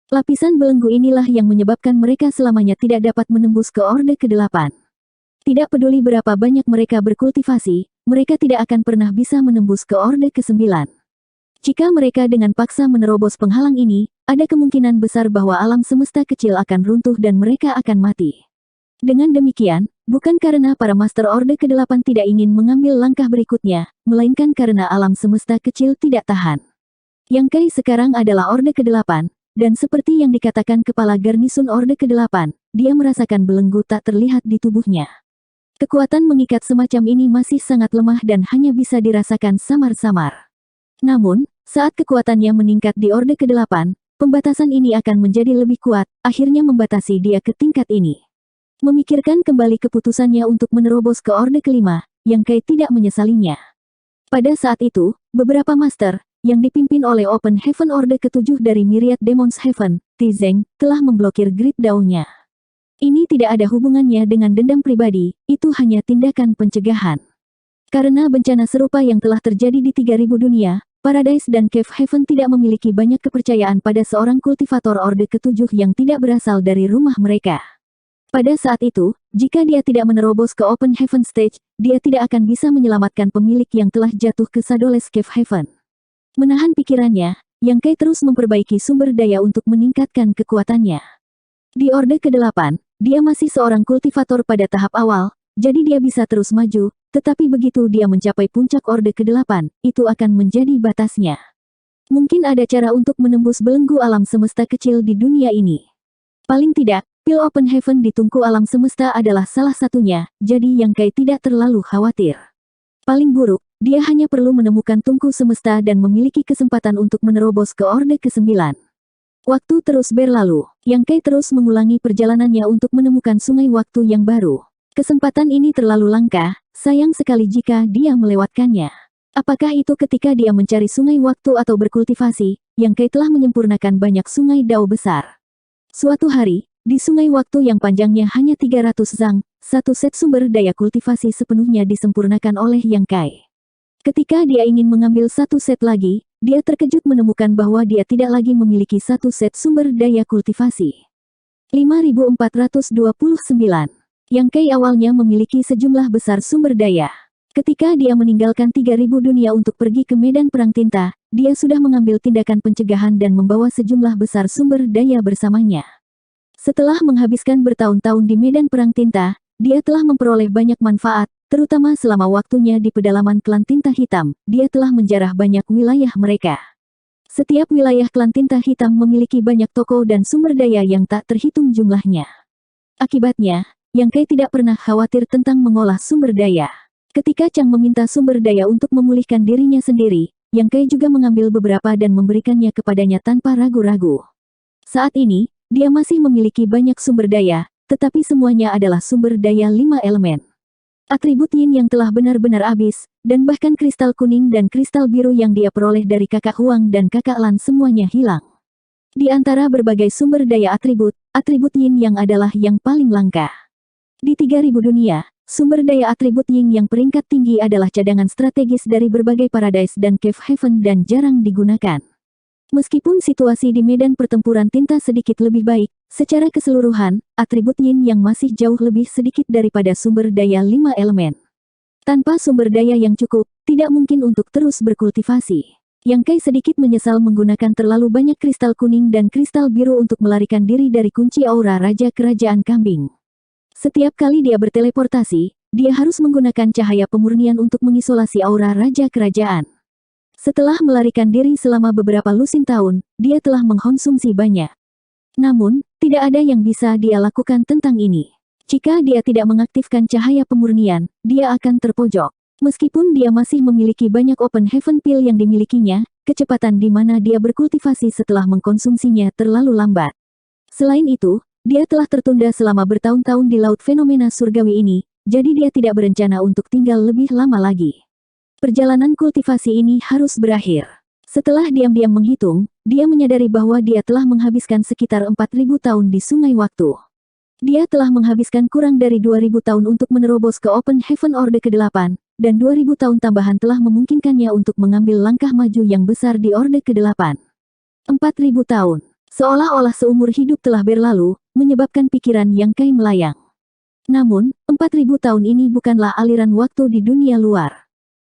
Lapisan belenggu inilah yang menyebabkan mereka selamanya tidak dapat menembus ke Orde ke-8. Tidak peduli berapa banyak mereka berkultivasi, mereka tidak akan pernah bisa menembus ke Orde ke-9. Jika mereka dengan paksa menerobos penghalang ini, ada kemungkinan besar bahwa alam semesta kecil akan runtuh dan mereka akan mati. Dengan demikian, bukan karena para Master Orde ke-8 tidak ingin mengambil langkah berikutnya, melainkan karena alam semesta kecil tidak tahan. Yang Kai sekarang adalah Orde ke-8, dan seperti yang dikatakan kepala garnisun Orde ke-8, dia merasakan belenggu tak terlihat di tubuhnya. Kekuatan mengikat semacam ini masih sangat lemah dan hanya bisa dirasakan samar-samar. Namun, saat kekuatannya meningkat di Orde ke-8, pembatasan ini akan menjadi lebih kuat, akhirnya membatasi dia ke tingkat ini. Memikirkan kembali keputusannya untuk menerobos ke Orde ke-5, Yang Kai tidak menyesalinya. Pada saat itu, beberapa master, yang dipimpin oleh Open Heaven Orde ke-7 dari Myriad Demons Heaven, Tizeng, telah memblokir Great Dao-nya. Ini tidak ada hubungannya dengan dendam pribadi, itu hanya tindakan pencegahan. Karena bencana serupa yang telah terjadi di 3000 dunia, Paradise dan Cave Heaven tidak memiliki banyak kepercayaan pada seorang kultivator Orde ke-7 yang tidak berasal dari rumah mereka. Pada saat itu, jika dia tidak menerobos ke Open Heaven Stage, dia tidak akan bisa menyelamatkan pemilik yang telah jatuh ke Shadowless Cave Heaven. Menahan pikirannya, Yang Kai terus memperbaiki sumber daya untuk meningkatkan kekuatannya. Di Orde ke-8, dia masih seorang kultivator pada tahap awal, jadi dia bisa terus maju, tetapi begitu dia mencapai puncak Orde ke-8, itu akan menjadi batasnya. Mungkin ada cara untuk menembus belenggu alam semesta kecil di dunia ini. Paling tidak, pil Open Heaven di tungku alam semesta adalah salah satunya, jadi Yang Kai tidak terlalu khawatir. Paling buruk, dia hanya perlu menemukan tungku semesta dan memiliki kesempatan untuk menerobos ke Orde ke-9. Waktu terus berlalu, Yang Kai terus mengulangi perjalanannya untuk menemukan sungai waktu yang baru. Kesempatan ini terlalu langka, sayang sekali jika dia melewatkannya. Apakah itu ketika dia mencari sungai waktu atau berkultivasi, Yang Kai telah menyempurnakan banyak sungai dao besar. Suatu hari, di sungai waktu yang panjangnya hanya 300 zang, satu set sumber daya kultivasi sepenuhnya disempurnakan oleh Yang Kai. Ketika dia ingin mengambil satu set lagi, dia terkejut menemukan bahwa dia tidak lagi memiliki satu set sumber daya kultivasi. 5429. Yang Kai awalnya memiliki sejumlah besar sumber daya. Ketika dia meninggalkan 3000 dunia untuk pergi ke medan perang tinta, dia sudah mengambil tindakan pencegahan dan membawa sejumlah besar sumber daya bersamanya. Setelah menghabiskan bertahun-tahun di medan perang tinta, dia telah memperoleh banyak manfaat, terutama selama waktunya di pedalaman klan tinta hitam, dia telah menjarah banyak wilayah mereka. Setiap wilayah klan tinta hitam memiliki banyak toko dan sumber daya yang tak terhitung jumlahnya. Akibatnya, Yang Kai tidak pernah khawatir tentang mengolah sumber daya. Ketika Chang meminta sumber daya untuk memulihkan dirinya sendiri, Yang Kai juga mengambil beberapa dan memberikannya kepadanya tanpa ragu-ragu. Saat ini, dia masih memiliki banyak sumber daya, tetapi semuanya adalah sumber daya 5 elemen. Atribut Yin yang telah benar-benar habis, dan bahkan kristal kuning dan kristal biru yang dia peroleh dari kakak Huang dan kakak Lan semuanya hilang. Di antara berbagai sumber daya atribut Yin yang adalah yang paling langka. Di 3000 dunia, sumber daya atribut Yin yang peringkat tinggi adalah cadangan strategis dari berbagai paradise dan cave haven dan jarang digunakan. Meskipun situasi di medan pertempuran tinta sedikit lebih baik, secara keseluruhan, atribut Yin yang masih jauh lebih sedikit daripada sumber daya 5 elemen. Tanpa sumber daya yang cukup, tidak mungkin untuk terus berkultivasi. Yang Kai sedikit menyesal menggunakan terlalu banyak kristal kuning dan kristal biru untuk melarikan diri dari kunci aura Raja Kerajaan Kambing. Setiap kali dia berteleportasi, dia harus menggunakan cahaya pemurnian untuk mengisolasi aura Raja Kerajaan. Setelah melarikan diri selama beberapa lusin tahun, dia telah mengkonsumsi banyak. Namun, tidak ada yang bisa dia lakukan tentang ini. Jika dia tidak mengaktifkan cahaya pemurnian, dia akan terpojok. Meskipun dia masih memiliki banyak Open Heaven Pill yang dimilikinya, kecepatan di mana dia berkultivasi setelah mengkonsumsinya terlalu lambat. Selain itu, dia telah tertunda selama bertahun-tahun di laut fenomena surgawi ini, jadi dia tidak berencana untuk tinggal lebih lama lagi. Perjalanan kultivasi ini harus berakhir. Setelah diam-diam menghitung, dia menyadari bahwa dia telah menghabiskan sekitar 4000 tahun di sungai waktu. Dia telah menghabiskan kurang dari 2000 tahun untuk menerobos ke Open Heaven Orde ke-8, dan 2000 tahun tambahan telah memungkinkannya untuk mengambil langkah maju yang besar di Orde ke-8. 4000 tahun. Seolah-olah seumur hidup telah berlalu, menyebabkan pikiran Yang Kai melayang. Namun, 4000 tahun ini bukanlah aliran waktu di dunia luar.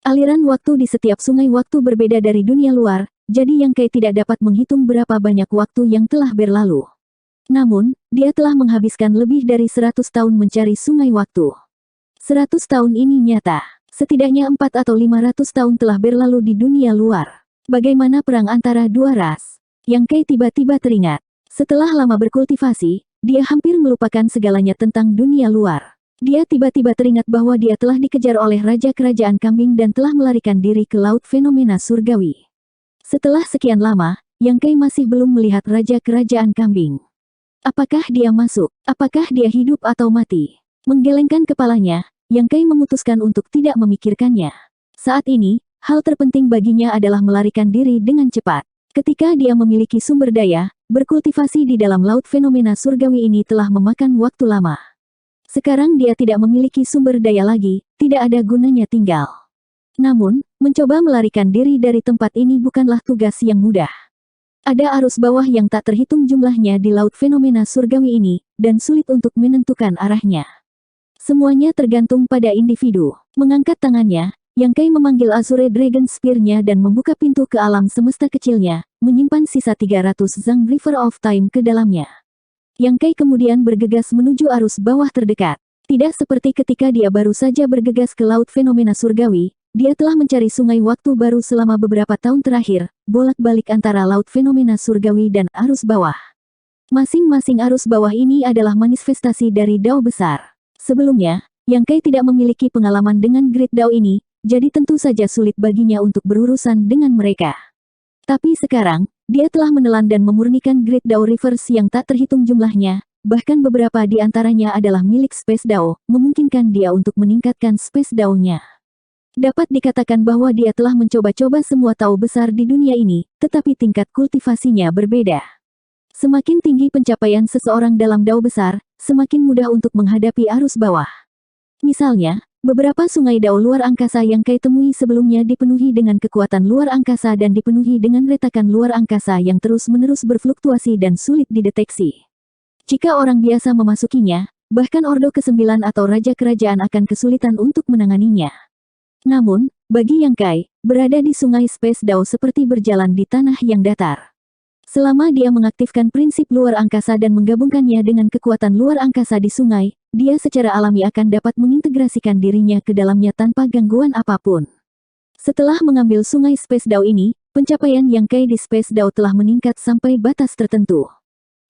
Aliran waktu di setiap sungai waktu berbeda dari dunia luar, jadi Yang Kai tidak dapat menghitung berapa banyak waktu yang telah berlalu. Namun, dia telah menghabiskan lebih dari 100 tahun mencari sungai waktu. 100 tahun ini nyata. Setidaknya 4 atau 500 tahun telah berlalu di dunia luar. Bagaimana perang antara dua ras? Yang Kai tiba-tiba teringat. Setelah lama berkultivasi, dia hampir melupakan segalanya tentang dunia luar. Dia tiba-tiba teringat bahwa dia telah dikejar oleh Raja Kerajaan Kambing dan telah melarikan diri ke laut fenomena surgawi. Setelah sekian lama, Yang Kai masih belum melihat Raja Kerajaan Kambing. Apakah dia masuk? Apakah dia hidup atau mati? Menggelengkan kepalanya, Yang Kai memutuskan untuk tidak memikirkannya. Saat ini, hal terpenting baginya adalah melarikan diri dengan cepat. Ketika dia memiliki sumber daya, berkultivasi di dalam laut fenomena surgawi ini telah memakan waktu lama. Sekarang dia tidak memiliki sumber daya lagi, tidak ada gunanya tinggal. Namun, mencoba melarikan diri dari tempat ini bukanlah tugas yang mudah. Ada arus bawah yang tak terhitung jumlahnya di laut fenomena surgawi ini, dan sulit untuk menentukan arahnya. Semuanya tergantung pada individu. Mengangkat tangannya, Yang Kai memanggil Azure Dragon Spear-nya dan membuka pintu ke alam semesta kecilnya, menyimpan sisa 300 Zang River of Time ke dalamnya. Yang Kai kemudian bergegas menuju arus bawah terdekat. Tidak seperti ketika dia baru saja bergegas ke laut fenomena surgawi, dia telah mencari sungai waktu baru selama beberapa tahun terakhir, bolak-balik antara laut fenomena surgawi dan arus bawah. Masing-masing arus bawah ini adalah manifestasi dari Dao besar. Sebelumnya, Yang Kai tidak memiliki pengalaman dengan Great Dao ini, jadi tentu saja sulit baginya untuk berurusan dengan mereka. Tapi sekarang, dia telah menelan dan memurnikan Great Dao Reverse yang tak terhitung jumlahnya, bahkan beberapa di antaranya adalah milik Space Dao, memungkinkan dia untuk meningkatkan Space Dao-nya. Dapat dikatakan bahwa dia telah mencoba-coba semua Tao besar di dunia ini, tetapi tingkat kultivasinya berbeda. Semakin tinggi pencapaian seseorang dalam Dao besar, semakin mudah untuk menghadapi arus bawah. Misalnya, beberapa sungai Dao luar angkasa yang Kai temui sebelumnya dipenuhi dengan kekuatan luar angkasa dan dipenuhi dengan retakan luar angkasa yang terus-menerus berfluktuasi dan sulit dideteksi. Jika orang biasa memasukinya, bahkan Ordo ke-9 atau Raja Kerajaan akan kesulitan untuk menanganinya. Namun, bagi Yang Kai, berada di sungai Space Dao seperti berjalan di tanah yang datar. Selama dia mengaktifkan prinsip luar angkasa dan menggabungkannya dengan kekuatan luar angkasa di sungai, dia secara alami akan dapat mengintegrasikan dirinya ke dalamnya tanpa gangguan apapun. Setelah mengambil sungai Space Dao ini, pencapaian Yang Kai di Space Dao telah meningkat sampai batas tertentu.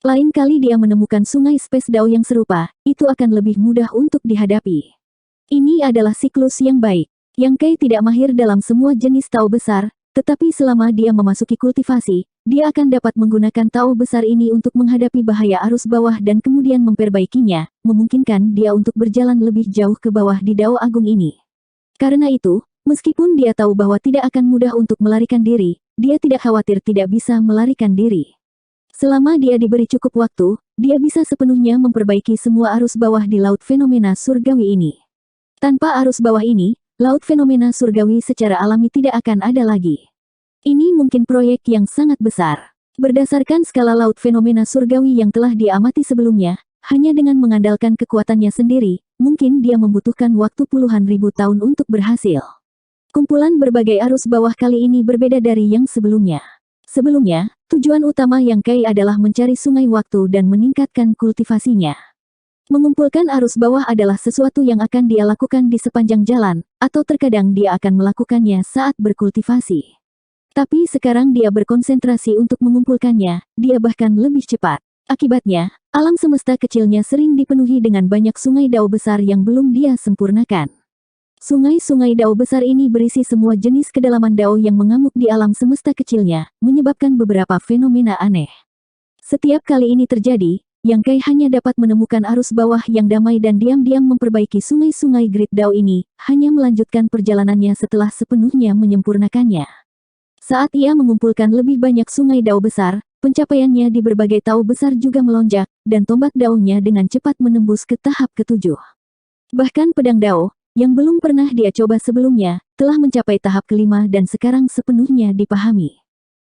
Lain kali dia menemukan sungai Space Dao yang serupa, itu akan lebih mudah untuk dihadapi. Ini adalah siklus yang baik. Yang Kai tidak mahir dalam semua jenis Tao besar, tetapi selama dia memasuki kultivasi, dia akan dapat menggunakan Tao besar ini untuk menghadapi bahaya arus bawah dan kemudian memperbaikinya, memungkinkan dia untuk berjalan lebih jauh ke bawah di Dao Agung ini. Karena itu, meskipun dia tahu bahwa tidak akan mudah untuk melarikan diri, dia tidak khawatir tidak bisa melarikan diri. Selama dia diberi cukup waktu, dia bisa sepenuhnya memperbaiki semua arus bawah di laut fenomena surgawi ini. Tanpa arus bawah ini, laut fenomena surgawi secara alami tidak akan ada lagi. Ini mungkin proyek yang sangat besar. Berdasarkan skala laut fenomena surgawi yang telah dia amati sebelumnya, hanya dengan mengandalkan kekuatannya sendiri, mungkin dia membutuhkan waktu puluhan ribu tahun untuk berhasil. Kumpulan berbagai arus bawah kali ini berbeda dari yang sebelumnya. Sebelumnya, tujuan utama Yang Kai adalah mencari sungai waktu dan meningkatkan kultivasinya. Mengumpulkan arus bawah adalah sesuatu yang akan dia lakukan di sepanjang jalan, atau terkadang dia akan melakukannya saat berkultivasi. Tapi sekarang dia berkonsentrasi untuk mengumpulkannya, dia bahkan lebih cepat. Akibatnya, alam semesta kecilnya sering dipenuhi dengan banyak sungai Dao besar yang belum dia sempurnakan. Sungai-sungai Dao besar ini berisi semua jenis kedalaman Dao yang mengamuk di alam semesta kecilnya, menyebabkan beberapa fenomena aneh. Setiap kali ini terjadi, Yang Kai hanya dapat menemukan arus bawah yang damai dan diam-diam memperbaiki sungai-sungai Great Dao ini, hanya melanjutkan perjalanannya setelah sepenuhnya menyempurnakannya. Saat ia mengumpulkan lebih banyak sungai Dao besar, pencapaiannya di berbagai Tao besar juga melonjak, dan tombak Dao-nya dengan cepat menembus ke tahap ke-7. Bahkan pedang Dao, yang belum pernah dia coba sebelumnya, telah mencapai tahap ke-5 dan sekarang sepenuhnya dipahami.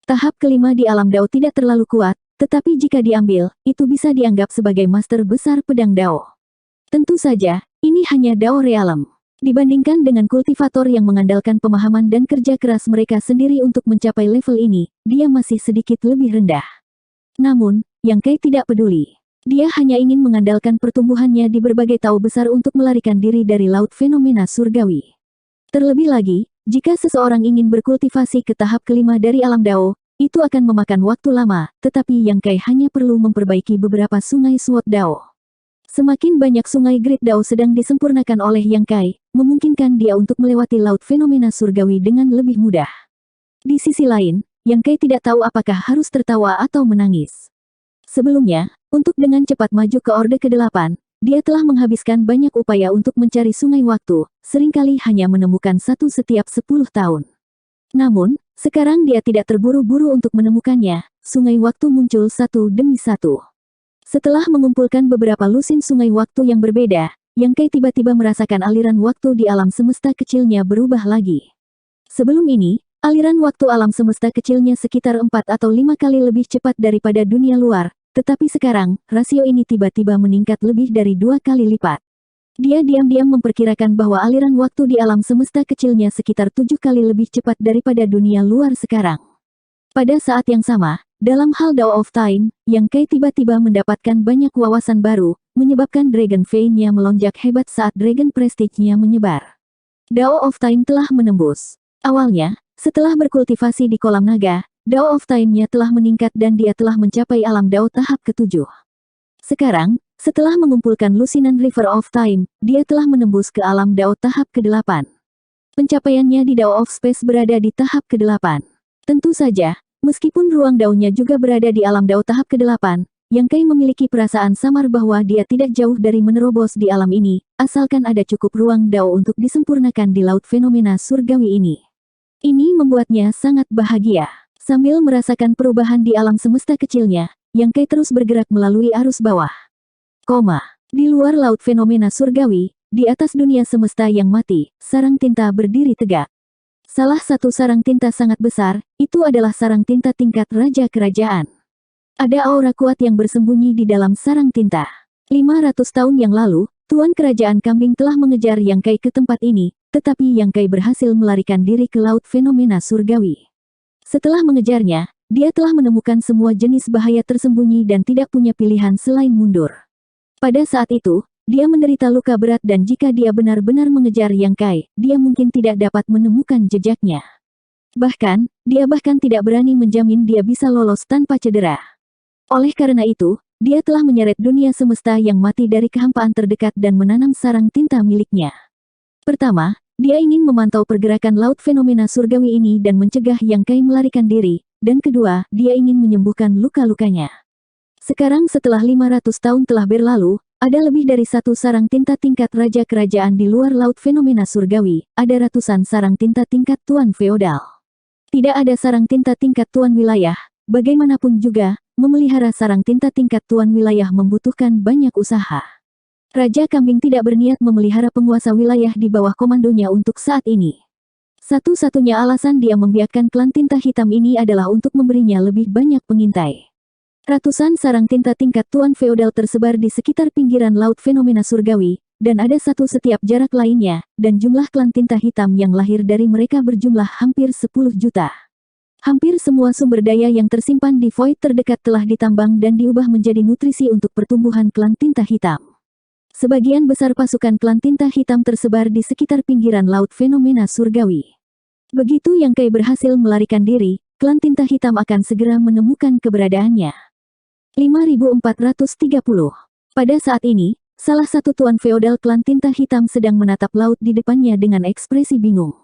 Tahap ke-5 di alam Dao tidak terlalu kuat, tetapi jika diambil, itu bisa dianggap sebagai master besar pedang Dao. Tentu saja, ini hanya Dao realem. Dibandingkan dengan kultivator yang mengandalkan pemahaman dan kerja keras mereka sendiri untuk mencapai level ini, dia masih sedikit lebih rendah. Namun, Yang Kai tidak peduli. Dia hanya ingin mengandalkan pertumbuhannya di berbagai Tao besar untuk melarikan diri dari laut fenomena surgawi. Terlebih lagi, jika seseorang ingin berkultivasi ke tahap ke-5 dari alam Dao, itu akan memakan waktu lama, tetapi Yang Kai hanya perlu memperbaiki beberapa sungai Sword Dao. Semakin banyak sungai Great Dao sedang disempurnakan oleh Yang Kai, memungkinkan dia untuk melewati laut fenomena surgawi dengan lebih mudah. Di sisi lain, Yang Kai tidak tahu apakah harus tertawa atau menangis. Sebelumnya, untuk dengan cepat maju ke Orde ke-8, dia telah menghabiskan banyak upaya untuk mencari sungai waktu, seringkali hanya menemukan satu setiap 10 tahun. Namun, sekarang dia tidak terburu-buru untuk menemukannya, sungai waktu muncul satu demi satu. Setelah mengumpulkan beberapa lusin sungai waktu yang berbeda, Yang Kai tiba-tiba merasakan aliran waktu di alam semesta kecilnya berubah lagi. Sebelum ini, aliran waktu alam semesta kecilnya sekitar 4 atau 5 kali lebih cepat daripada dunia luar, tetapi sekarang, rasio ini tiba-tiba meningkat lebih dari 2 kali lipat. Dia diam-diam memperkirakan bahwa aliran waktu di alam semesta kecilnya sekitar 7 kali lebih cepat daripada dunia luar sekarang. Pada saat yang sama, dalam hal Dao of Time, Yang Kai tiba-tiba mendapatkan banyak wawasan baru, menyebabkan Dragon Vein-nya melonjak hebat saat Dragon Prestige-nya menyebar. Dao of Time telah menembus. Awalnya, setelah berkultivasi di kolam naga, Dao of Time-nya telah meningkat dan dia telah mencapai alam Dao tahap ke-7. Sekarang, setelah mengumpulkan lusinan River of Time, dia telah menembus ke alam Dao tahap ke-8. Pencapaiannya di Dao of Space berada di tahap ke-8. Tentu saja, meskipun ruang Dao-nya juga berada di alam Dao tahap ke-8, Yang Kai memiliki perasaan samar bahwa dia tidak jauh dari menerobos di alam ini, asalkan ada cukup ruang Dao untuk disempurnakan di laut fenomena surgawi ini. Ini membuatnya sangat bahagia. Sambil merasakan perubahan di alam semesta kecilnya, Yang Kai terus bergerak melalui arus bawah. Di luar laut fenomena surgawi, di atas dunia semesta yang mati, sarang tinta berdiri tegak. Salah satu sarang tinta sangat besar, itu adalah sarang tinta tingkat Raja Kerajaan. Ada aura kuat yang bersembunyi di dalam sarang tinta. 500 tahun yang lalu, Tuan Kerajaan Kambing telah mengejar Yang Kai ke tempat ini, tetapi Yang Kai berhasil melarikan diri ke laut fenomena surgawi. Setelah mengejarnya, dia telah menemukan semua jenis bahaya tersembunyi dan tidak punya pilihan selain mundur. Pada saat itu, dia menderita luka berat dan jika dia benar-benar mengejar Yang Kai, dia mungkin tidak dapat menemukan jejaknya. Bahkan, dia tidak berani menjamin dia bisa lolos tanpa cedera. Oleh karena itu, dia telah menyeret dunia semesta yang mati dari kehampaan terdekat dan menanam sarang tinta miliknya. Pertama, dia ingin memantau pergerakan laut fenomena surgawi ini dan mencegah Yang Kai melarikan diri, dan kedua, dia ingin menyembuhkan luka-lukanya. Sekarang setelah 500 tahun telah berlalu, ada lebih dari satu sarang tinta tingkat Raja Kerajaan di luar laut fenomena surgawi, ada ratusan sarang tinta tingkat Tuan Feodal. Tidak ada sarang tinta tingkat Tuan Wilayah, bagaimanapun juga, memelihara sarang tinta tingkat Tuan Wilayah membutuhkan banyak usaha. Raja Kambing tidak berniat memelihara penguasa wilayah di bawah komandonya untuk saat ini. Satu-satunya alasan dia membiarkan klan tinta hitam ini adalah untuk memberinya lebih banyak pengintai. Ratusan sarang tinta tingkat Tuan Feodal tersebar di sekitar pinggiran laut fenomena surgawi, dan ada satu setiap jarak lainnya, dan jumlah klan tinta hitam yang lahir dari mereka berjumlah hampir 10 juta. Hampir semua sumber daya yang tersimpan di void terdekat telah ditambang dan diubah menjadi nutrisi untuk pertumbuhan klan tinta hitam. Sebagian besar pasukan klan tinta hitam tersebar di sekitar pinggiran laut fenomena surgawi. Begitu Yang Kai berhasil melarikan diri, klan tinta hitam akan segera menemukan keberadaannya. 5430. Pada saat ini, salah satu tuan feodal klan tinta hitam sedang menatap laut di depannya dengan ekspresi bingung.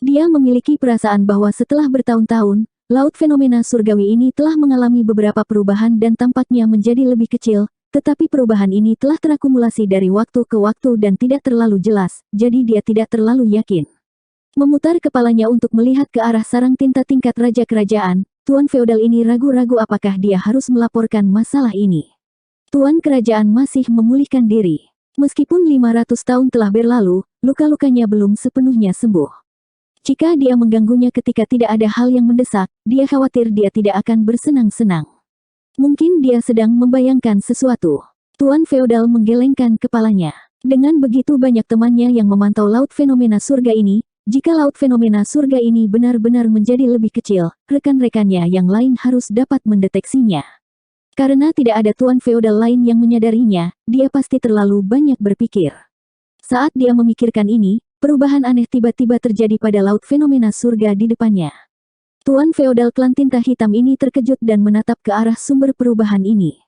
Dia memiliki perasaan bahwa setelah bertahun-tahun, laut fenomena surgawi ini telah mengalami beberapa perubahan dan tampaknya menjadi lebih kecil, tetapi perubahan ini telah terakumulasi dari waktu ke waktu dan tidak terlalu jelas, jadi dia tidak terlalu yakin. Memutar kepalanya untuk melihat ke arah sarang tinta tingkat Raja Kerajaan, Tuan Feodal ini ragu-ragu apakah dia harus melaporkan masalah ini. Tuan Kerajaan masih memulihkan diri. Meskipun 500 tahun telah berlalu, luka-lukanya belum sepenuhnya sembuh. Jika dia mengganggunya ketika tidak ada hal yang mendesak, dia khawatir dia tidak akan bersenang-senang. Mungkin dia sedang membayangkan sesuatu. Tuan Feodal menggelengkan kepalanya. Dengan begitu banyak temannya yang memantau laut fenomena surga ini, jika laut fenomena surga ini benar-benar menjadi lebih kecil, rekan-rekannya yang lain harus dapat mendeteksinya. Karena tidak ada tuan feodal lain yang menyadarinya, dia pasti terlalu banyak berpikir. Saat dia memikirkan ini, perubahan aneh tiba-tiba terjadi pada laut fenomena surga di depannya. Tuan feodal klan tinta hitam ini terkejut dan menatap ke arah sumber perubahan ini.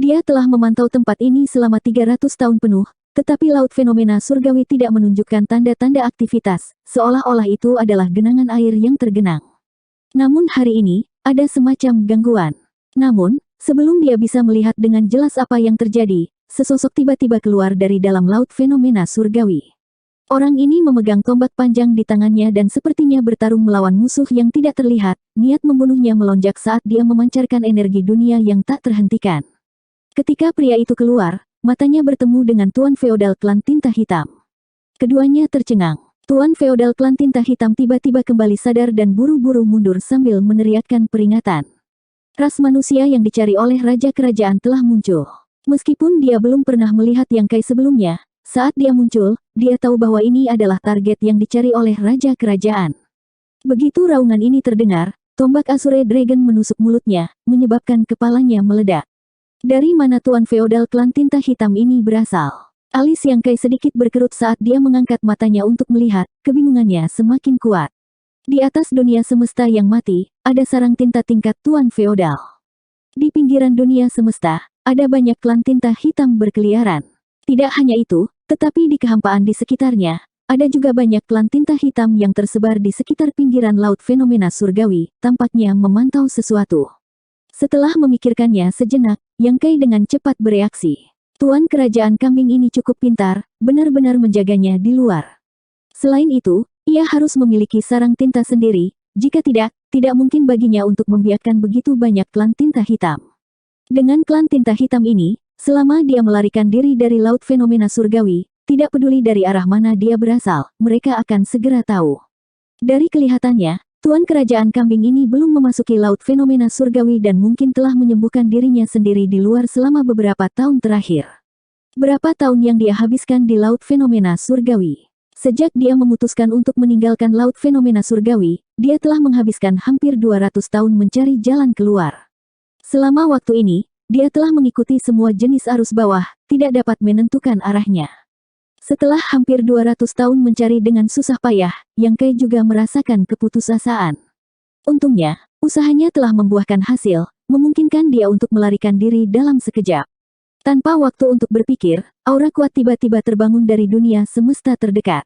Dia telah memantau tempat ini selama 300 tahun penuh, tetapi laut fenomena surgawi tidak menunjukkan tanda-tanda aktivitas, seolah-olah itu adalah genangan air yang tergenang. Namun hari ini, ada semacam gangguan. Namun, sebelum dia bisa melihat dengan jelas apa yang terjadi, sesosok tiba-tiba keluar dari dalam laut fenomena surgawi. Orang ini memegang tombak panjang di tangannya dan sepertinya bertarung melawan musuh yang tidak terlihat, niat membunuhnya melonjak saat dia memancarkan energi dunia yang tak terhentikan. Ketika pria itu keluar, matanya bertemu dengan Tuan Feodal Klan Tinta Hitam. Keduanya tercengang. Tuan Feodal Klan Tinta Hitam tiba-tiba kembali sadar dan buru-buru mundur sambil meneriakkan peringatan. Ras manusia yang dicari oleh Raja Kerajaan telah muncul. Meskipun dia belum pernah melihat Yang Kai sebelumnya, saat dia muncul, dia tahu bahwa ini adalah target yang dicari oleh Raja Kerajaan. Begitu raungan ini terdengar, tombak Azure Dragon menusuk mulutnya, menyebabkan kepalanya meledak. Dari mana Tuan Feodal klan tinta hitam ini berasal? Alis Yang Kai sedikit berkerut saat dia mengangkat matanya untuk melihat, kebingungannya semakin kuat. Di atas dunia semesta yang mati, ada sarang tinta tingkat Tuan Feodal. Di pinggiran dunia semesta, ada banyak klan tinta hitam berkeliaran. Tidak hanya itu, tetapi di kehampaan di sekitarnya, ada juga banyak klan tinta hitam yang tersebar di sekitar pinggiran laut fenomena surgawi, tampaknya memantau sesuatu. Setelah memikirkannya sejenak, Yang Kai dengan cepat bereaksi. Tuan kerajaan kambing ini cukup pintar, benar-benar menjaganya di luar. Selain itu, ia harus memiliki sarang tinta sendiri, jika tidak mungkin baginya untuk membiarkan begitu banyak klan tinta hitam. Dengan klan tinta hitam ini, selama dia melarikan diri dari laut fenomena surgawi, tidak peduli dari arah mana dia berasal, mereka akan segera tahu. Dari kelihatannya, Tuan kerajaan kambing ini belum memasuki laut fenomena surgawi dan mungkin telah menyembuhkan dirinya sendiri di luar selama beberapa tahun terakhir. Berapa tahun yang dia habiskan di laut fenomena surgawi? Sejak dia memutuskan untuk meninggalkan laut fenomena surgawi, dia telah menghabiskan hampir 200 tahun mencari jalan keluar. Selama waktu ini, dia telah mengikuti semua jenis arus bawah, tidak dapat menentukan arahnya. Setelah hampir 200 tahun mencari dengan susah payah, Yang Kai juga merasakan keputusasaan. Untungnya, usahanya telah membuahkan hasil, memungkinkan dia untuk melarikan diri dalam sekejap. Tanpa waktu untuk berpikir, aura kuat tiba-tiba terbangun dari dunia semesta terdekat.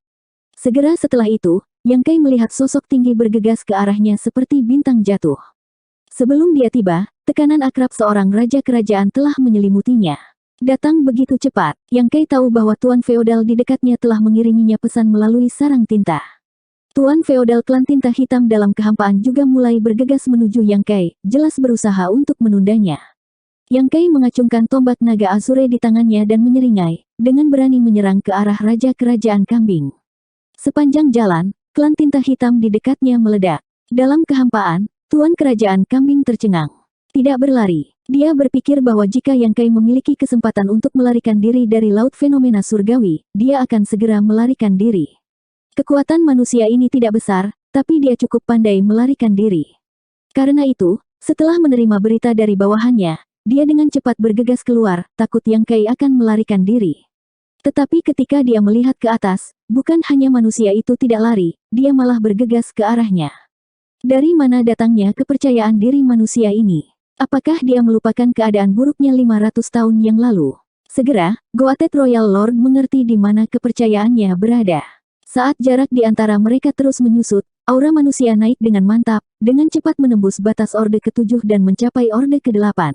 Segera setelah itu, Yang Kai melihat sosok tinggi bergegas ke arahnya seperti bintang jatuh. Sebelum dia tiba, tekanan akrab seorang raja kerajaan telah menyelimutinya. Datang begitu cepat, Yang Kai tahu bahwa Tuan Feodal di dekatnya telah mengiriminya pesan melalui sarang tinta. Tuan Feodal klan tinta hitam dalam kehampaan juga mulai bergegas menuju Yang Kai, jelas berusaha untuk menundanya. Yang Kai mengacungkan tombak naga Azure di tangannya dan menyeringai, dengan berani menyerang ke arah raja kerajaan kambing. Sepanjang jalan, klan tinta hitam di dekatnya meledak. Dalam kehampaan, Tuan kerajaan kambing tercengang. Tidak berlari. Dia berpikir bahwa jika Yang Kai memiliki kesempatan untuk melarikan diri dari laut fenomena surgawi, dia akan segera melarikan diri. Kekuatan manusia ini tidak besar, tapi dia cukup pandai melarikan diri. Karena itu, setelah menerima berita dari bawahannya, dia dengan cepat bergegas keluar, takut Yang Kai akan melarikan diri. Tetapi ketika dia melihat ke atas, bukan hanya manusia itu tidak lari, dia malah bergegas ke arahnya. Dari mana datangnya kepercayaan diri manusia ini? Apakah dia melupakan keadaan buruknya 500 tahun yang lalu? Segera, Goatet Royal Lord mengerti di mana kepercayaannya berada. Saat jarak di antara mereka terus menyusut, aura manusia naik dengan mantap, dengan cepat menembus batas Orde ke-7 dan mencapai Orde ke-8.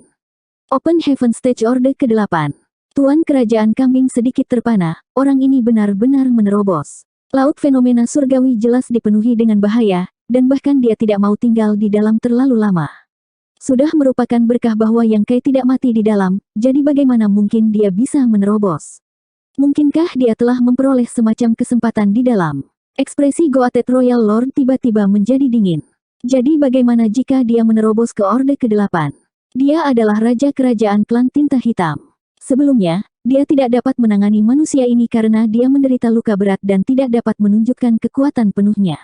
Open Heaven Stage Orde ke-8. Tuan kerajaan kambing sedikit terpana, orang ini benar-benar menerobos. Laut fenomena surgawi jelas dipenuhi dengan bahaya, dan bahkan dia tidak mau tinggal di dalam terlalu lama. Sudah merupakan berkah bahwa Yang Kai tidak mati di dalam, jadi bagaimana mungkin dia bisa menerobos? Mungkinkah dia telah memperoleh semacam kesempatan di dalam? Ekspresi Goatet Royal Lord tiba-tiba menjadi dingin. Jadi bagaimana jika dia menerobos ke Orde ke-8? Dia adalah raja kerajaan klan tinta hitam. Sebelumnya, dia tidak dapat menangani manusia ini karena dia menderita luka berat dan tidak dapat menunjukkan kekuatan penuhnya.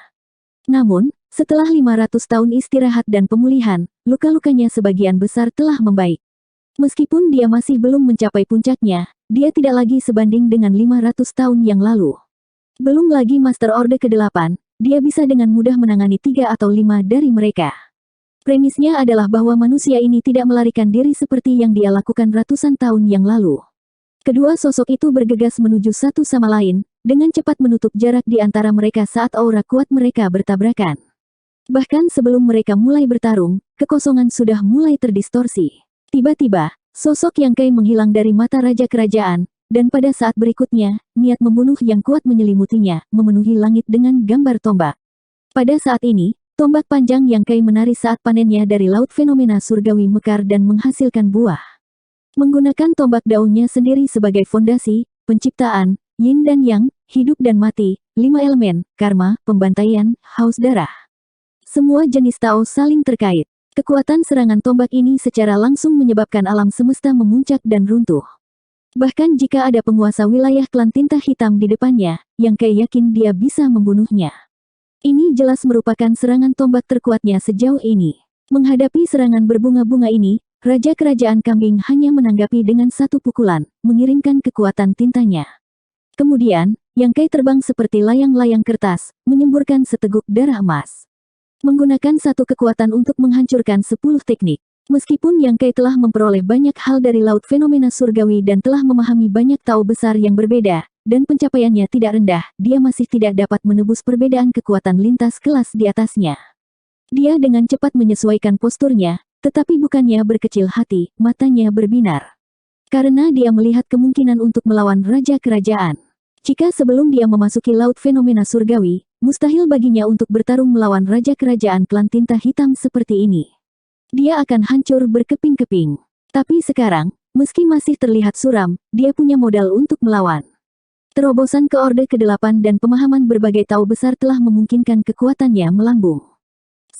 Namun, setelah 500 tahun istirahat dan pemulihan, luka-lukanya sebagian besar telah membaik. Meskipun dia masih belum mencapai puncaknya, dia tidak lagi sebanding dengan 500 tahun yang lalu. Belum lagi Master Orde ke-8, dia bisa dengan mudah menangani 3 atau 5 dari mereka. Premisnya adalah bahwa manusia ini tidak melarikan diri seperti yang dia lakukan ratusan tahun yang lalu. Kedua sosok itu bergegas menuju satu sama lain, dengan cepat menutup jarak di antara mereka saat aura kuat mereka bertabrakan. Bahkan sebelum mereka mulai bertarung, kekosongan sudah mulai terdistorsi. Tiba-tiba, sosok Yang Kai menghilang dari mata raja kerajaan, dan pada saat berikutnya, niat membunuh yang kuat menyelimutinya, memenuhi langit dengan gambar tombak. Pada saat ini, tombak panjang Yang Kai menari saat panennya dari laut fenomena surgawi mekar dan menghasilkan buah. Menggunakan tombak daunnya sendiri sebagai fondasi, penciptaan, yin dan yang, hidup dan mati, 5 elemen, karma, pembantaian, haus darah. Semua jenis Tao saling terkait. Kekuatan serangan tombak ini secara langsung menyebabkan alam semesta memuncak dan runtuh. Bahkan jika ada penguasa wilayah klan tinta hitam di depannya, Yang Kai yakin dia bisa membunuhnya. Ini jelas merupakan serangan tombak terkuatnya sejauh ini. Menghadapi serangan berbunga-bunga ini, Raja Kerajaan Kambing hanya menanggapi dengan satu pukulan, mengirimkan kekuatan tintanya. Kemudian, Yang Kai terbang seperti layang-layang kertas, menyemburkan seteguk darah emas. Menggunakan satu kekuatan untuk menghancurkan 10 teknik. Meskipun Yang Kai telah memperoleh banyak hal dari Laut Fenomena Surgawi dan telah memahami banyak tahu besar yang berbeda, dan pencapaiannya tidak rendah, dia masih tidak dapat menebus perbedaan kekuatan lintas kelas di atasnya. Dia dengan cepat menyesuaikan posturnya, tetapi bukannya berkecil hati, matanya berbinar. Karena dia melihat kemungkinan untuk melawan Raja Kerajaan. Jika sebelum dia memasuki Laut Fenomena Surgawi, mustahil baginya untuk bertarung melawan Raja Kerajaan Klan Tinta Hitam seperti ini. Dia akan hancur berkeping-keping. Tapi sekarang, meski masih terlihat suram, dia punya modal untuk melawan. Terobosan ke Orde ke-8 dan pemahaman berbagai tahu besar telah memungkinkan kekuatannya melambung.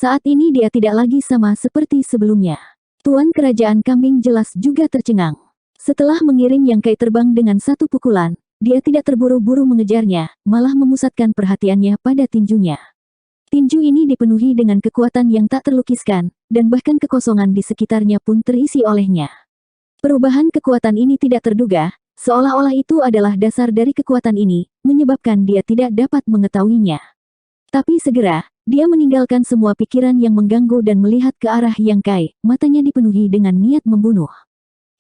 Saat ini dia tidak lagi sama seperti sebelumnya. Tuan Kerajaan Kambing jelas juga tercengang. Setelah mengirim Yang Kai terbang dengan satu pukulan, dia tidak terburu-buru mengejarnya, malah memusatkan perhatiannya pada tinjunya. Tinju ini dipenuhi dengan kekuatan yang tak terlukiskan, dan bahkan kekosongan di sekitarnya pun terisi olehnya. Perubahan kekuatan ini tidak terduga, seolah-olah itu adalah dasar dari kekuatan ini, menyebabkan dia tidak dapat mengetahuinya. Tapi segera, dia meninggalkan semua pikiran yang mengganggu dan melihat ke arah Yang Kai, matanya dipenuhi dengan niat membunuh.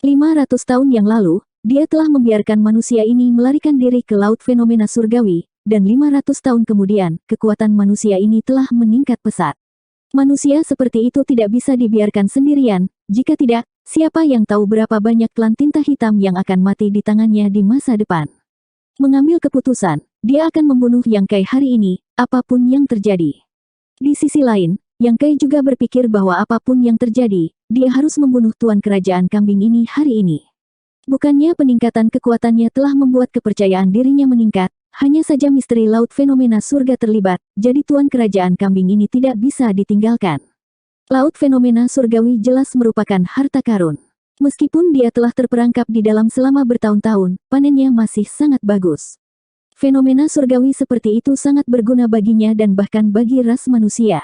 500 tahun yang lalu, dia telah membiarkan manusia ini melarikan diri ke Laut Fenomena Surgawi, dan 500 tahun kemudian, kekuatan manusia ini telah meningkat pesat. Manusia seperti itu tidak bisa dibiarkan sendirian, jika tidak, siapa yang tahu berapa banyak klan tinta hitam yang akan mati di tangannya di masa depan. Mengambil keputusan, dia akan membunuh Yang Kai hari ini, apapun yang terjadi. Di sisi lain, Yang Kai juga berpikir bahwa apapun yang terjadi, dia harus membunuh Tuan Kerajaan Kambing ini hari ini. Bukannya peningkatan kekuatannya telah membuat kepercayaan dirinya meningkat, hanya saja misteri Laut Fenomena Surga terlibat, jadi Tuan Kerajaan Kambing ini tidak bisa ditinggalkan. Laut Fenomena Surgawi jelas merupakan harta karun. Meskipun dia telah terperangkap di dalam selama bertahun-tahun, panennya masih sangat bagus. Fenomena surgawi seperti itu sangat berguna baginya dan bahkan bagi ras manusia.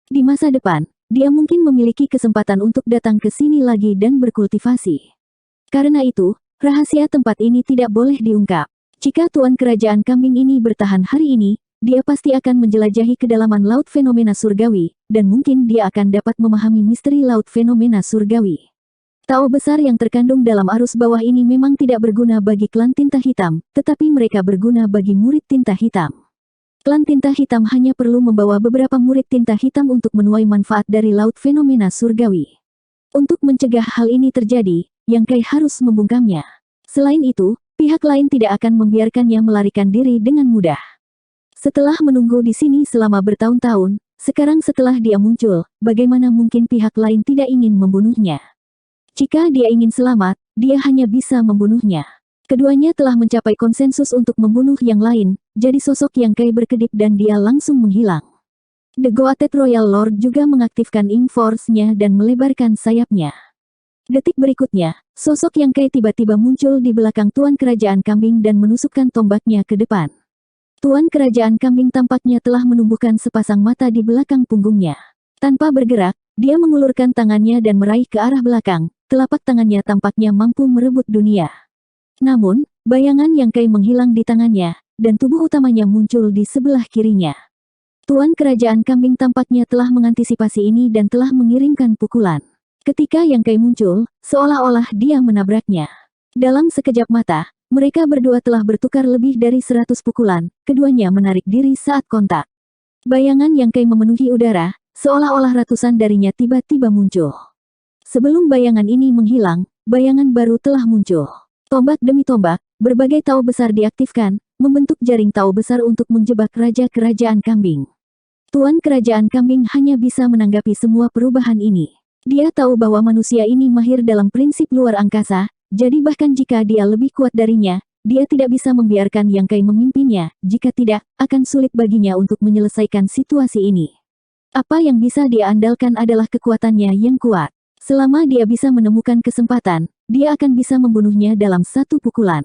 Di masa depan, dia mungkin memiliki kesempatan untuk datang ke sini lagi dan berkultivasi. Karena itu, rahasia tempat ini tidak boleh diungkap. Jika Tuan Kerajaan Kambing ini bertahan hari ini, dia pasti akan menjelajahi kedalaman Laut Fenomena Surgawi, dan mungkin dia akan dapat memahami misteri Laut Fenomena Surgawi. Tahu besar yang terkandung dalam arus bawah ini memang tidak berguna bagi klan tinta hitam, tetapi mereka berguna bagi murid tinta hitam. Klan tinta hitam hanya perlu membawa beberapa murid tinta hitam untuk menuai manfaat dari Laut Fenomena Surgawi. Untuk mencegah hal ini terjadi, Yang Kai harus membungkamnya. Selain itu, pihak lain tidak akan membiarkannya melarikan diri dengan mudah. Setelah menunggu di sini selama bertahun-tahun, sekarang setelah dia muncul, bagaimana mungkin pihak lain tidak ingin membunuhnya? Jika dia ingin selamat, dia hanya bisa membunuhnya. Keduanya telah mencapai konsensus untuk membunuh yang lain, jadi sosok Yang Kai berkedip dan dia langsung menghilang. The Goated Royal Lord juga mengaktifkan Ink Force-nya dan melebarkan sayapnya. Detik berikutnya, sosok Yang Kai tiba-tiba muncul di belakang Tuan Kerajaan Kambing dan menusukkan tombaknya ke depan. Tuan Kerajaan Kambing tampaknya telah menumbuhkan sepasang mata di belakang punggungnya. Tanpa bergerak, dia mengulurkan tangannya dan meraih ke arah belakang, telapak tangannya tampaknya mampu merebut dunia. Namun, bayangan Yang Kai menghilang di tangannya, dan tubuh utamanya muncul di sebelah kirinya. Tuan Kerajaan Kambing tampaknya telah mengantisipasi ini dan telah mengirimkan pukulan. Ketika Yang Kai muncul, seolah-olah dia menabraknya. Dalam sekejap mata, mereka berdua telah bertukar lebih dari 100 pukulan, keduanya menarik diri saat kontak. Bayangan Yang Kai memenuhi udara, seolah-olah ratusan darinya tiba-tiba muncul. Sebelum bayangan ini menghilang, bayangan baru telah muncul. Tombak demi tombak, berbagai tahu besar diaktifkan, membentuk jaring tahu besar untuk menjebak Raja Kerajaan Kambing. Tuan Kerajaan Kambing hanya bisa menanggapi semua perubahan ini. Dia tahu bahwa manusia ini mahir dalam prinsip luar angkasa, jadi bahkan jika dia lebih kuat darinya, dia tidak bisa membiarkan Yang Kai memimpinnya, jika tidak, akan sulit baginya untuk menyelesaikan situasi ini. Apa yang bisa dia andalkan adalah kekuatannya yang kuat. Selama dia bisa menemukan kesempatan, dia akan bisa membunuhnya dalam satu pukulan.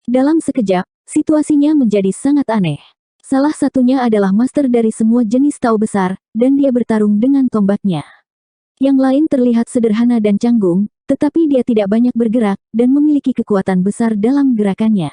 Dalam sekejap, situasinya menjadi sangat aneh. Salah satunya adalah master dari semua jenis Tao besar, dan dia bertarung dengan tombaknya. Yang lain terlihat sederhana dan canggung, tetapi dia tidak banyak bergerak, dan memiliki kekuatan besar dalam gerakannya.